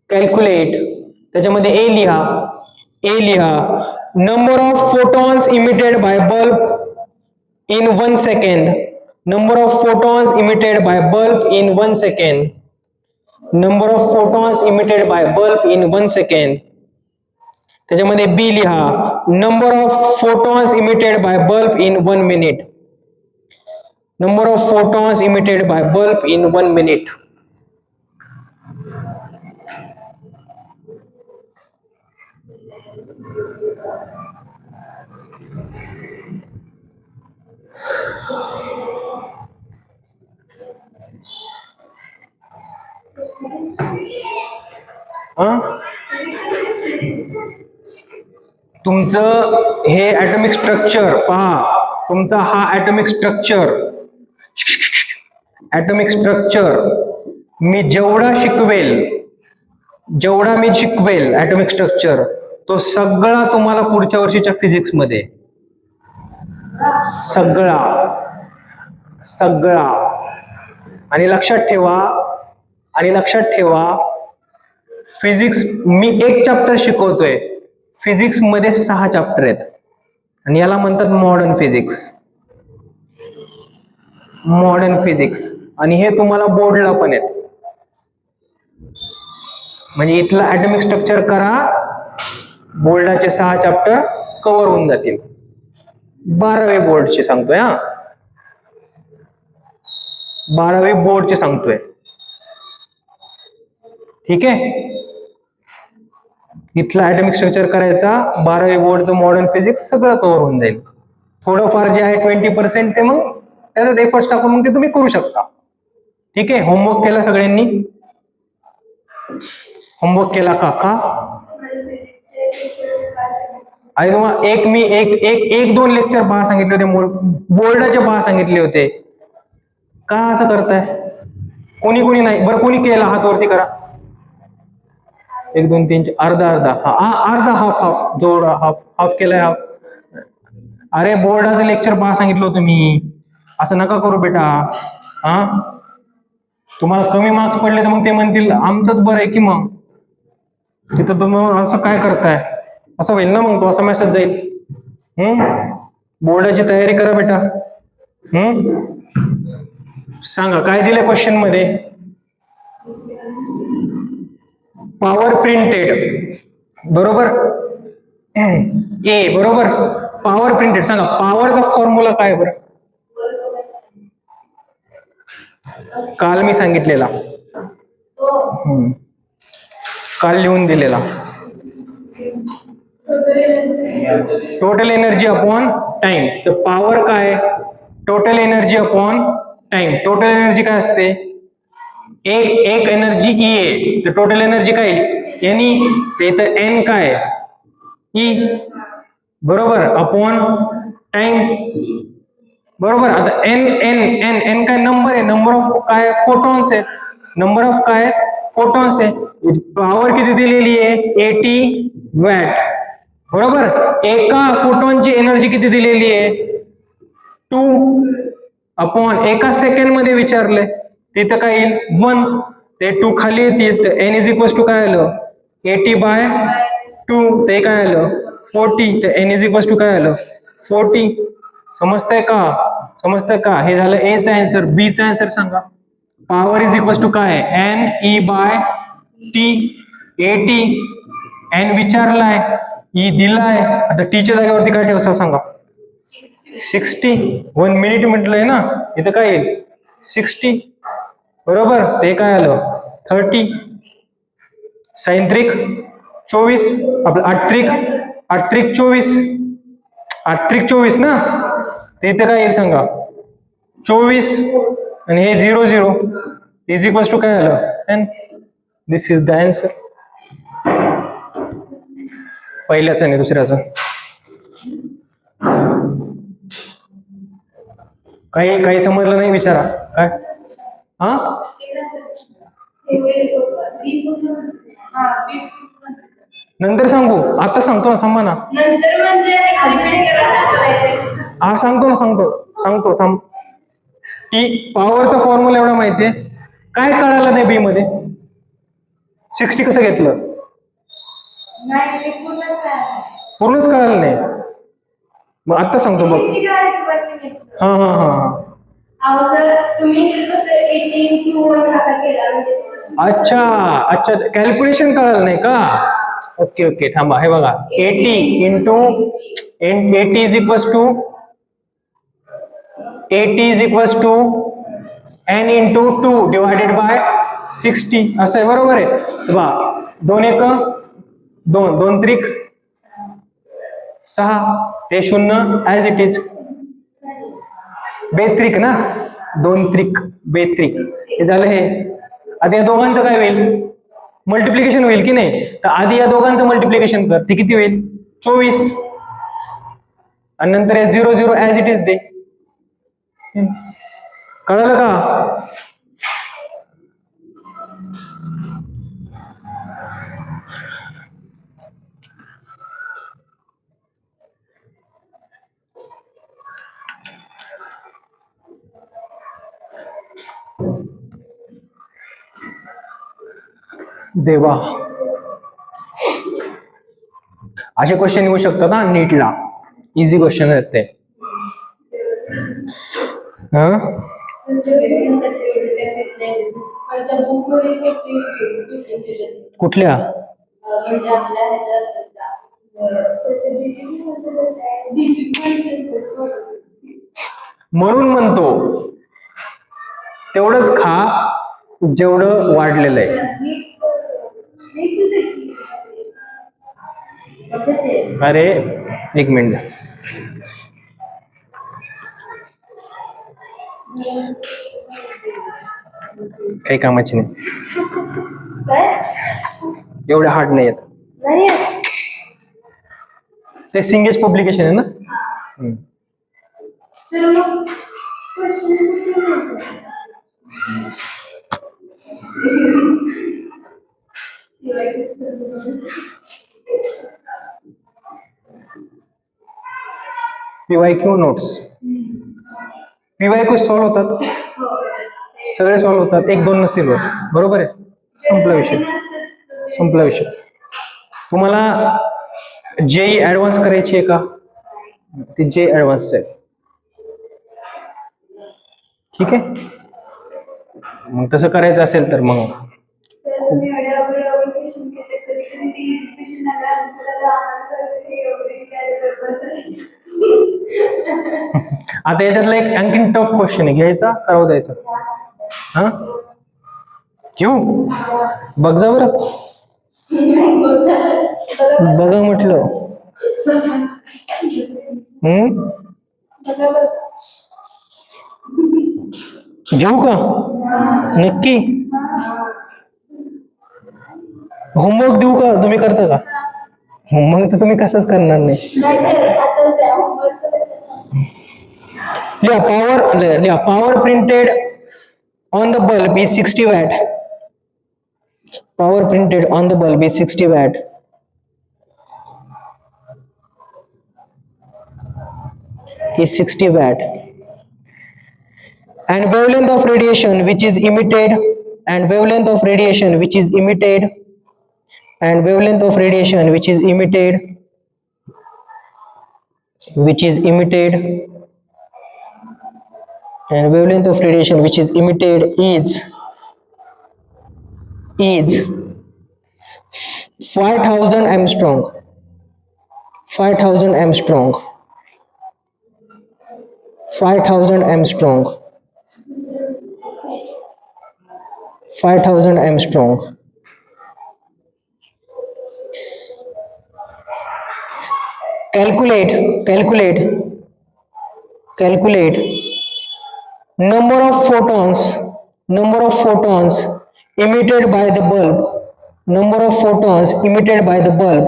Calculate त्याच्यामध्ये A लिहा number of photons emitted by bulb in 1 second. Number of photons emitted by bulb in 1 second. Number of photons emitted by bulb in 1 second. त्याच्यामध्ये B लिहा number of photons emitted by bulb in 1 minute. Number of photons emitted by bulb in 1 minute. तुमचं हे atomic structure पहा. तुमचा हा atomic structure मी जेवढा मी शिकवेल atomic structure तो सगळा तुम्हाला पुढच्या वर्षीच्या फिजिक्स मध्ये सगळा आणि लक्षात ठेवा फिजिक्स मी एक चॅप्टर शिकवतोय. फिजिक्स मध्ये 6 चॅप्टर आहेत आणि याला म्हणतात मॉडर्न फिजिक्स आणि हे तुम्हाला बोर्डला पण आहेत. म्हणजे इथलं ॲटॉमिक स्ट्रक्चर करा, बोर्डाचे 6 चॅप्टर कव्हर होऊन जातील. 12वे बोर्डचे सांगतोय 12वे बोर्डचे सांगतोय. ठीक आहे, इथला ॲटॉमिक स्ट्रक्चर करायचा, 12वे बोर्डचं मॉडर्न फिजिक्स सगळं कव्हर होऊन जाईल. थोडंफार जे आहे 20% ते मग त्याच्यात एफर्ट्स टाकून मग ते तुम्ही करू शकता. ठीक आहे, होमवर्क केला सगळ्यांनी? होमवर्क केला का? आणि तुम्हाला एक 2 लेक्चर पहा सांगितले होते, बोर्डाचे पहा सांगितले होते. का असं करताय? कोणी नाही? बरं, कोणी केला हात वरती करा. 1 2 3 अर्धा हाफ जोडा, हाफ केलाय हाफ. अरे बोर्डाचं लेक्चर पहा सांगितलं होतं मी, असं नका करू बेटा. तुम्हाला कमी मार्क्स पडले तर मग ते म्हणतील आमचंच बरं आहे की मग तिथं तुम्ही असं काय करताय, असं होईल ना मग. तो असा मेसेज जाईल. बोर्डाची तयारी करा बेटा. सांगा काय दिले क्वेश्चन मध्ये? पॉवर प्रिंटेड, बरोबर? ए बरोबर. Power printed. सांगा पॉवरचा फॉर्म्युला काय बरं? काल मी सांगितलेला, काल लिहून दिलेला. Total energy upon time. तर पॉवर काय? Total energy upon time. Total energy काय असते? एक एनर्जी ई आहे, तर टोटल एनर्जी काय एन ई. तर एन काय? ई, बरोबर, अपॉन टाइम, बरोबर. आता एन एन एन एन काय नंबर आहे, नंबर ऑफ काय फोटॉन्स आहे, नंबर ऑफ काय फोटॉन्स आहे. पॉवर किती दिलेली आहे? 80 वॅट, बरोबर. एका फोटॉनची एनर्जी किती दिलेली आहे? 2 अपॉन एका सेकंड मध्ये विचारलंय, तिथं काय येईल? 1. ते 2 खाली येतील, तर एन इज इक्वल टू काय आलं? 80/2. ते काय आलं? 40. तर एन इज इक्वल टू काय आलं? 40. समजतंय का? हे झालं ए चा आन्सर. बी चा आन्सर सांगा. पॉवर इज इक्वल टू काय? N E by T. 80 N विचारलाय, ई दिलाय. आता टीच्या जागेवरती काय ठेवायचं सांगा? 60. 1 मिनिट म्हटलंय ना, इथं काय येईल? 60, बरोबर. ते काय आलं? 30. सायंत्रिक 24, आपलं 8 24 ना, ते इथं काय येईल सांगा? 24. आणि हे 0 0 इज इक्वल टू काय आलं? N. This is the answer. पहिल्याचं आणि दुसऱ्याचं. काही समजलं नाही विचारा. काय? हे वेळ सोपं. बी पूर्ण म्हणते. हा बी पूर्ण. नंतर सांगू, आता सांगतो ना, थांबा ना. नंतर म्हणजे खाली करायचं बोलायचं. हा सांगतो थांब. टी पॉवरचा फॉर्म्युला एवढा माहितीये. काय कळालं नाही बी मध्ये? 60 कसं घेतलं? नाही ते पूर्णच काय पूर्णच कळालं नाही. मग आता सांगतो बघ. 60 करायचं बरं. हा हा हा अहो सर तुम्ही इकडे कसं 18 Q1 असा केला म्हणजे अच्छा कॅल्क्युलेशन कळालं नाही का? ओके थांबा. हे बघा 80 into 80 is equals to n into 2 divided by 60 असं आहे, बरोबर आहे. तर बघा 2 1 2 2 त्रिक 6 हे 0 ऍज इट इज. बेत्रिक ना, 2 त्रिक बेत्रिक. हे झालं. हे आता या दोघांचं काय होईल? मल्टिप्लिकेशन होईल की नाही? तर आधी या दोघांचं मल्टिप्लिकेशन कर. ते किती होईल? 24. आणि नंतर या 0 0 ऍज इट इज दे. कळलं का? देवा, असे क्वेश्चन येऊ शकतात ना नीटला. इझी क्वेश्चन आहेत ते. कुठल्या? म्हणजे आपल्या ह्याच्या असतात का म्हणून म्हणतो तेवढंच खा जेवढं वाढलेलं आहे. अरे एक मिनिट. काही कामाची नाही, एवढे हार्ड नाही आहेत. ते सिंगेज पब्लिकेशन आहे ना. सर मग PYQ नोट्स. PYQ सॉल्व्ह होतात, सगळे सॉल्व्ह होतात, 1 2 नसतील होत. बरोबर आहे. संपला विषय. तुम्हाला जेई ऍडव्हान्स करायची आहे का? ते जे ऍडव्हान्स आहे. ठीक आहे. मग तसं करायचं असेल तर मग आता याच्यातला एक आणखीन टफ क्वेश्चन आहे. घ्यायचा करावं द्यायचा? हा घेऊ. बघ जा बरं. बघा म्हटलं. घेऊ का? नक्की. होमवर्क देऊ का? तुम्ही करता का? होमवर्क तर तुम्ही कसंच करणार नाही. Power printed on the bulb is 60 watt. Power printed on the bulb is 60 watt. Is 60 watt. And wavelength of radiation which is emitted, and wavelength of radiation which is emitted, and wavelength of radiation which is emitted, and wavelength of radiation which is emitted is 5000 Armstrong. 5000 Armstrong. 5000 Armstrong. 5000 Armstrong. Calculate number of photons emitted by the bulb. Number of photons emitted by the bulb.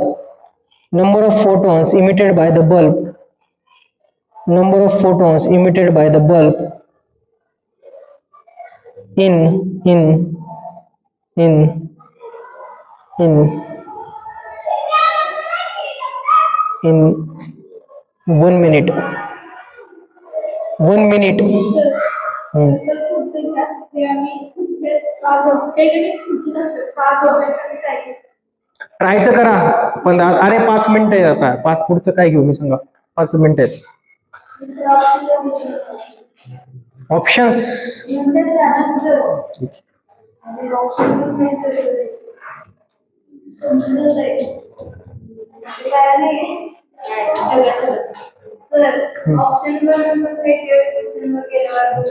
Number of photons emitted by the bulb. Number of photons emitted by the bulb in in 1 minute. 1 minute. तर पुढचं घ्या. हे आम्ही पुढचे काही जणी पुढचे नसेल. ट्राय तर करा पण अरे 5 मिनिटं आहे आता. 5 पुढचं काय घेऊ मी सांगा. 5 मिनिटं आहेत. ऑप्शन्स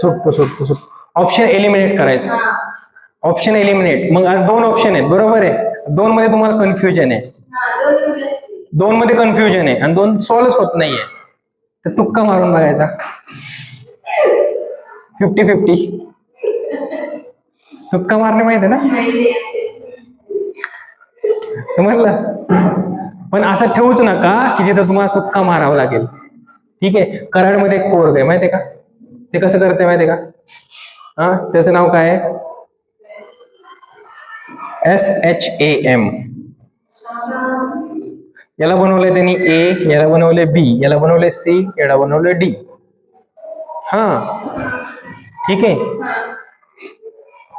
सुटतो. ऑप्शन एलिमिनेट करायचं. Option eliminate. मग आज 2 ऑप्शन आहेत बरोबर आहे. 2 मध्ये तुम्हाला कन्फ्युजन आहे. 2 मध्ये कन्फ्युजन आहे आणि 2 सॉल्व्ह होत नाहीये. तर तुक्का मारून बघायचा. 50-50. तुक्का मारणे माहिती आहे ना. समजलं. पण असं ठेवूच नका की जिथं तुम्हाला तुक्का मारावा लागेल. ठीक आहे. कराडमध्ये एक पोरग आहे माहितीये का. ते कसं करते माहितीये का. त्याचं नाव काय आहे. SHAM. याला बनवलंय त्यांनी A, याला बनवलंय B, याला बनवलंय C, याला बनवलंय D. ठीक आहे.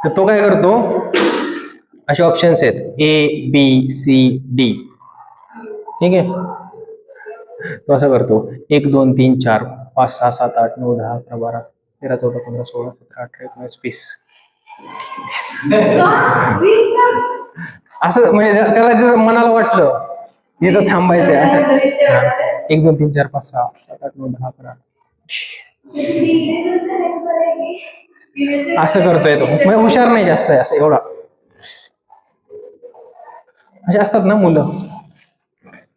तर तो काय करतो. असे ऑप्शन्स आहेत A, B, C, D. ठीक आहे. तो असं करतो 1 2 3 4 5 6 7 8 9 10 11 12 13 14 15 16 17 18 19 20. असं म्हणजे त्याला जर मनाला वाटलं इथं थांबायचं. 1 2 3 4 5 6 7 8 9 10 11. असं करतोय तो. म्हणजे हुशार नाही जास्त आहे असं एवढा. असे असतात ना मुलं.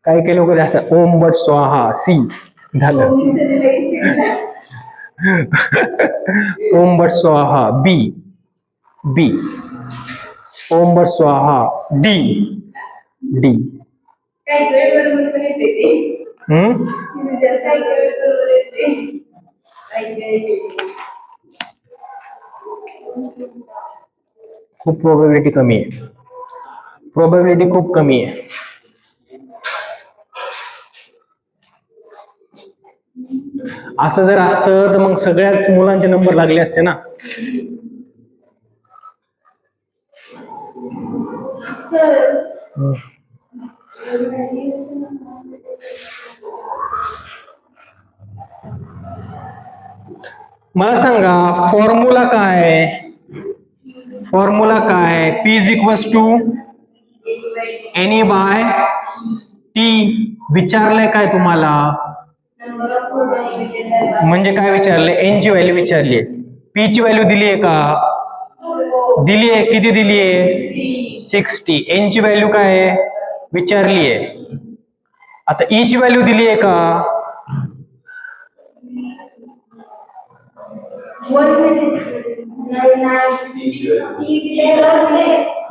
काही लोक असतात. ओम बट स्वाहा सी झालं. ओम बट स्वाहा बी. ओम बट स्वाहा डी. काही वेळ बरोबर पण येते ते. काही वेळ बरोबर येते. खूप प्रोबॅबिलिटी कमी आहे. प्रोबॅबिलिटी खूप कमी आहे. असं जर असतं तर मग सगळ्याच मुलांचे नंबर लागले असते ना. मला सांगा फॉर्म्युला काय. P is equals to NE/T. विचारलंय काय तुम्हाला. म्हणजे काय विचारलंय. N ची व्हॅल्यू विचारली. P ची व्हॅल्यू दिली आहे का. दिली आहे. किती दिली आहे 60. N ची व्हॅल्यू काय आहे विचारली आहे. आता E ची व्हॅल्यू दिली आहे का.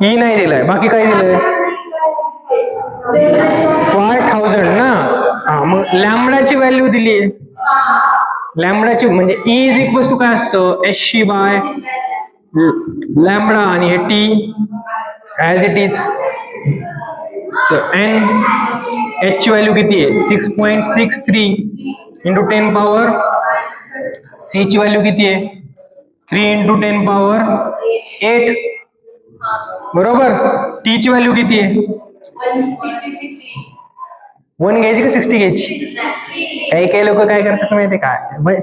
E नाही दिलाय. बाकी काय दिलंय 5000 ना. मग लॅम्बडाची व्हॅल्यू दिली आहे. लॅम्बडाची म्हणजे E इज इक्वल टू काय असतं HC/λ आणि हे T ऍज इट इज. तर N H ची व्हॅल्यू किती आहे 6.63 इंटू 10 पॉवर. C ची व्हॅल्यू किती आहे 3 इंटू 10 पॉवर 8. बरोबर. T ची व्हॅल्यू किती आहे 1 घ्यायची का 60 घ्यायची. काही लोक काय करतात माहिती का.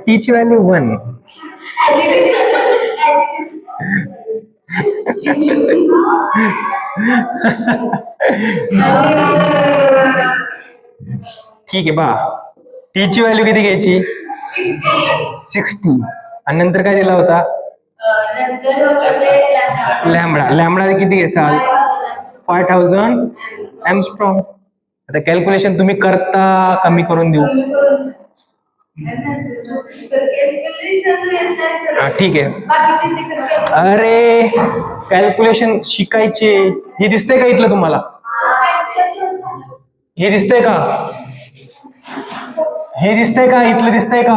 T ची व्हॅल्यू 1. ठीक आहे बा. T ची व्हॅल्यू किती घ्यायची 60 आणि नंतर काय दिला होता लॅम्बडा किती घ्यायचा 5000 एंगस्ट्रॉम. आता कॅल्क्युलेशन तुम्ही करता कमी करून देऊ. ठीक आहे. अरे कॅल्क्युलेशन शिकायचे. हे दिसतंय का इथलं तुम्हाला. हे दिसतंय का. इथलं दिसतंय का.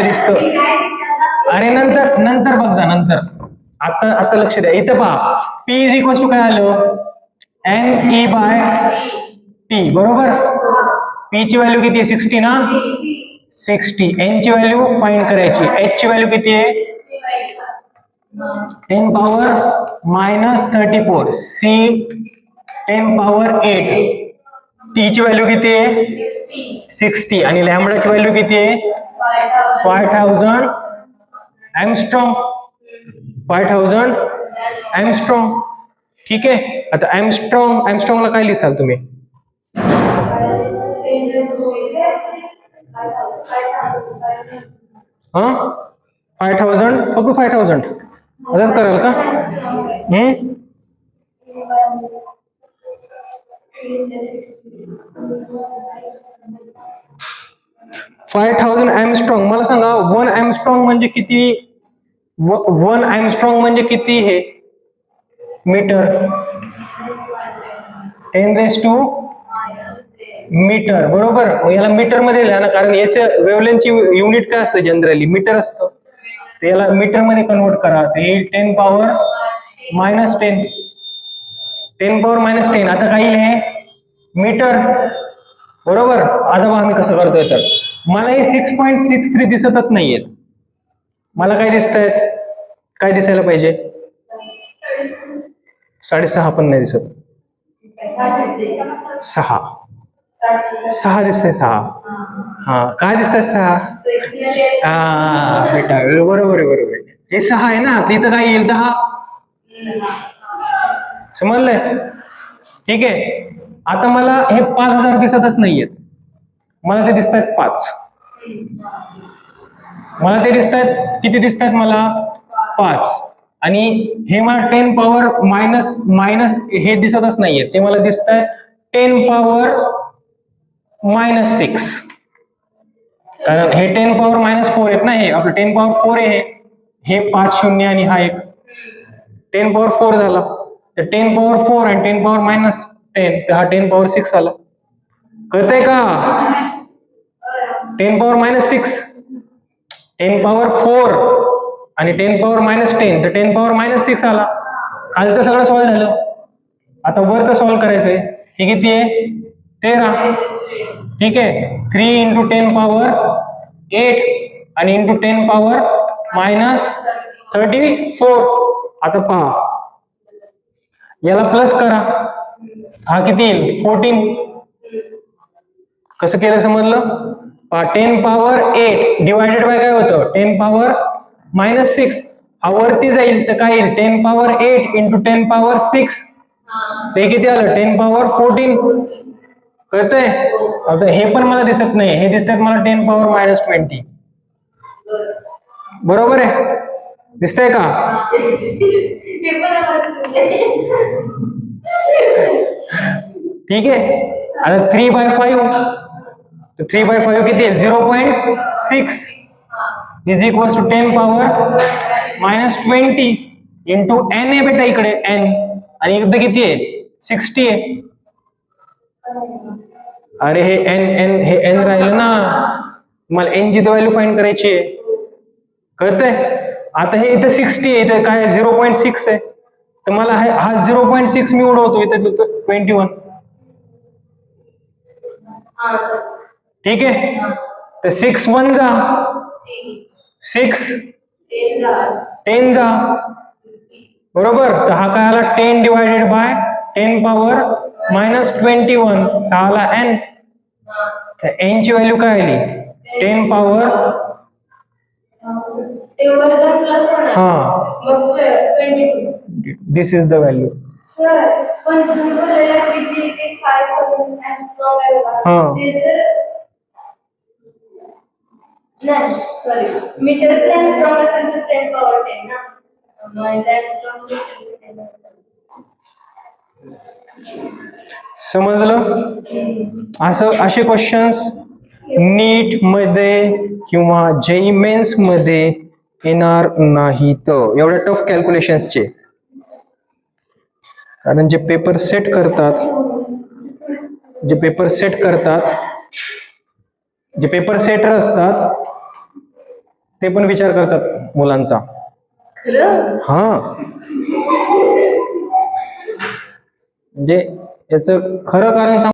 दिसत. अरे नंतर बघ जा. नंतर आता आता लक्ष द्या, इथं पहा P इज इक्वल टू काय आलं, NE बाय T, बरोबर. P ची व्हॅल्यू किती आहे, 60 ना, 60. N ची व्हॅल्यू फाइंड करायची, H ची व्हॅल्यू किती आहे, 10 power minus 34, C 10 power 8, T ची व्हॅल्यू किती आहे 60 आणि लॅम्बडाची व्हॅल्यू किती आहे 5000 एंगस्ट्रॉम, 5000 एंगस्ट्रॉम. ठीक आहे. आता एंगस्ट्रॉमला काय लिहाल तुम्ही, हा 5000 फक्त 5000 असंच कराल का? 5000 एंगस्ट्रॉम. मला सांगा 1 एंगस्ट्रॉम म्हणजे किती, 1 एंगस्ट्रॉम म्हणजे किती हे मीटर, 10⁻⁻⁰ मीटर, बरोबर. याला मीटर मध्ये लिहा ना, कारण याच्या वेव्हलेंथची युनिट काय असतं, जनरली मीटर असतं. तर याला मीटर मध्ये कन्वर्ट करा, तर हे 10 पॉवर मायनस 10, 10 पॉवर मायनस 10. आता काय हे मीटर, बरोबर. आता बघा मी कसं करतोय, तर मला हे 6.63 दिसतच नाहीयेत, मला काय दिसत आहेत, काय दिसायला पाहिजे, 6.5 पण नाही दिसत, 6 दिसतंय, 6. हा काय दिसतंय 6, हा बेटा बरोबर आहे, बरोबर आहे. हे 6 आहे ना, तिथं काय येईल 10, समजलंय. ठीक आहे. आता मला हे 5000 दिसतच नाहीयेत, मला ते दिसत आहेत 5, मला ते दिसत आहेत किती, दिसत आहेत मला 5. आणि हे मला 10 पॉवर मायनस हे दिसतच नाहीये, ते मला दिसत आहे 10 पॉवर मायनस 6, कारण हे 10 पॉवर मायनस 4 आहेत ना, हे आपलं 10 पॉवर 4 आहे, हे 5 शून्य आणि हा एक 10 पॉवर 4 झाला. तर 10 पॉवर 4 आणि 10 पॉवर मायनस 10, तर हा 10 पॉवर 6 आला. कळतंय का? 10 पॉवर मायनस 6, 10 पॉवर 4 आणि 10 पॉवर मायनस 10, तर 10 पॉवर मायनस 6 आला. खालचं सगळं सॉल्व्ह झालं. आता वरचं सॉल्व्ह करायचंय. हे किती आहे 13. ठीक आहे. 3 इंटू 10 पॉवर 8 आणि इंटू 10 पॉवर मायनस 34. आता पहा, याला प्लस करा, हा किती येईल 14. कसं केलं समजलं? 10 पॉवर 8 डिवायडेड बाय काय होतं 10 पॉवर मायनस 6. हा वरती जाईल तर काय येईल 10 पॉवर 8 इंटू 10 पॉवर 6, ते किती आलं 10 पॉवर 14. कळतंय? आता हे पण मला दिसत नाही, हे दिसतात मला 10 पॉवर मायनस 20. बरोबर आहे? दिसतंय का? ठीक आहे. आता 3/5, तर 3/5 किती आहे 0.6 is equal to 10 power minus 20 into n आहे बेटा, इकडे n आणि इकडे किती आहे 60 आहे. अरे हे n राहिलं ना, मला n ची व्हॅल्यू फाइंड करायची आहे. कळतंय? आता हे इथे 60 आहे, इथे काय 0.6 आहे, तर मला हा 0.6 मी उडवतो, इथे 21. ठीक आहे. तर 6 1 जा 6, 10 जा, बरोबर. तर हा काय आला 10 डिवायडेड बाय 10 पॉवर मायनस 21, हा आला n. तर n ची व्हॅल्यू काय आली 10 पॉवर, हा दिस इज द व्हॅल्यू. नाही सॉरी, मीटरचा एंगस्ट्रॉम असेल तर 10 पॉवर 10 ना, मग एंगस्ट्रॉम समजलं? असे क्वेश्चन्स नीट मध्ये किंवा जेई मेन्स मध्ये येणार नाहीत, एवढ्या टफ कॅल्क्युलेशन्सचे. कारण जे पेपर सेट करतात, जे पेपर सेटर असतात, ते पण विचार करतात मुलांचा. खरं हा म्हणजे याचं खरं कारण सांग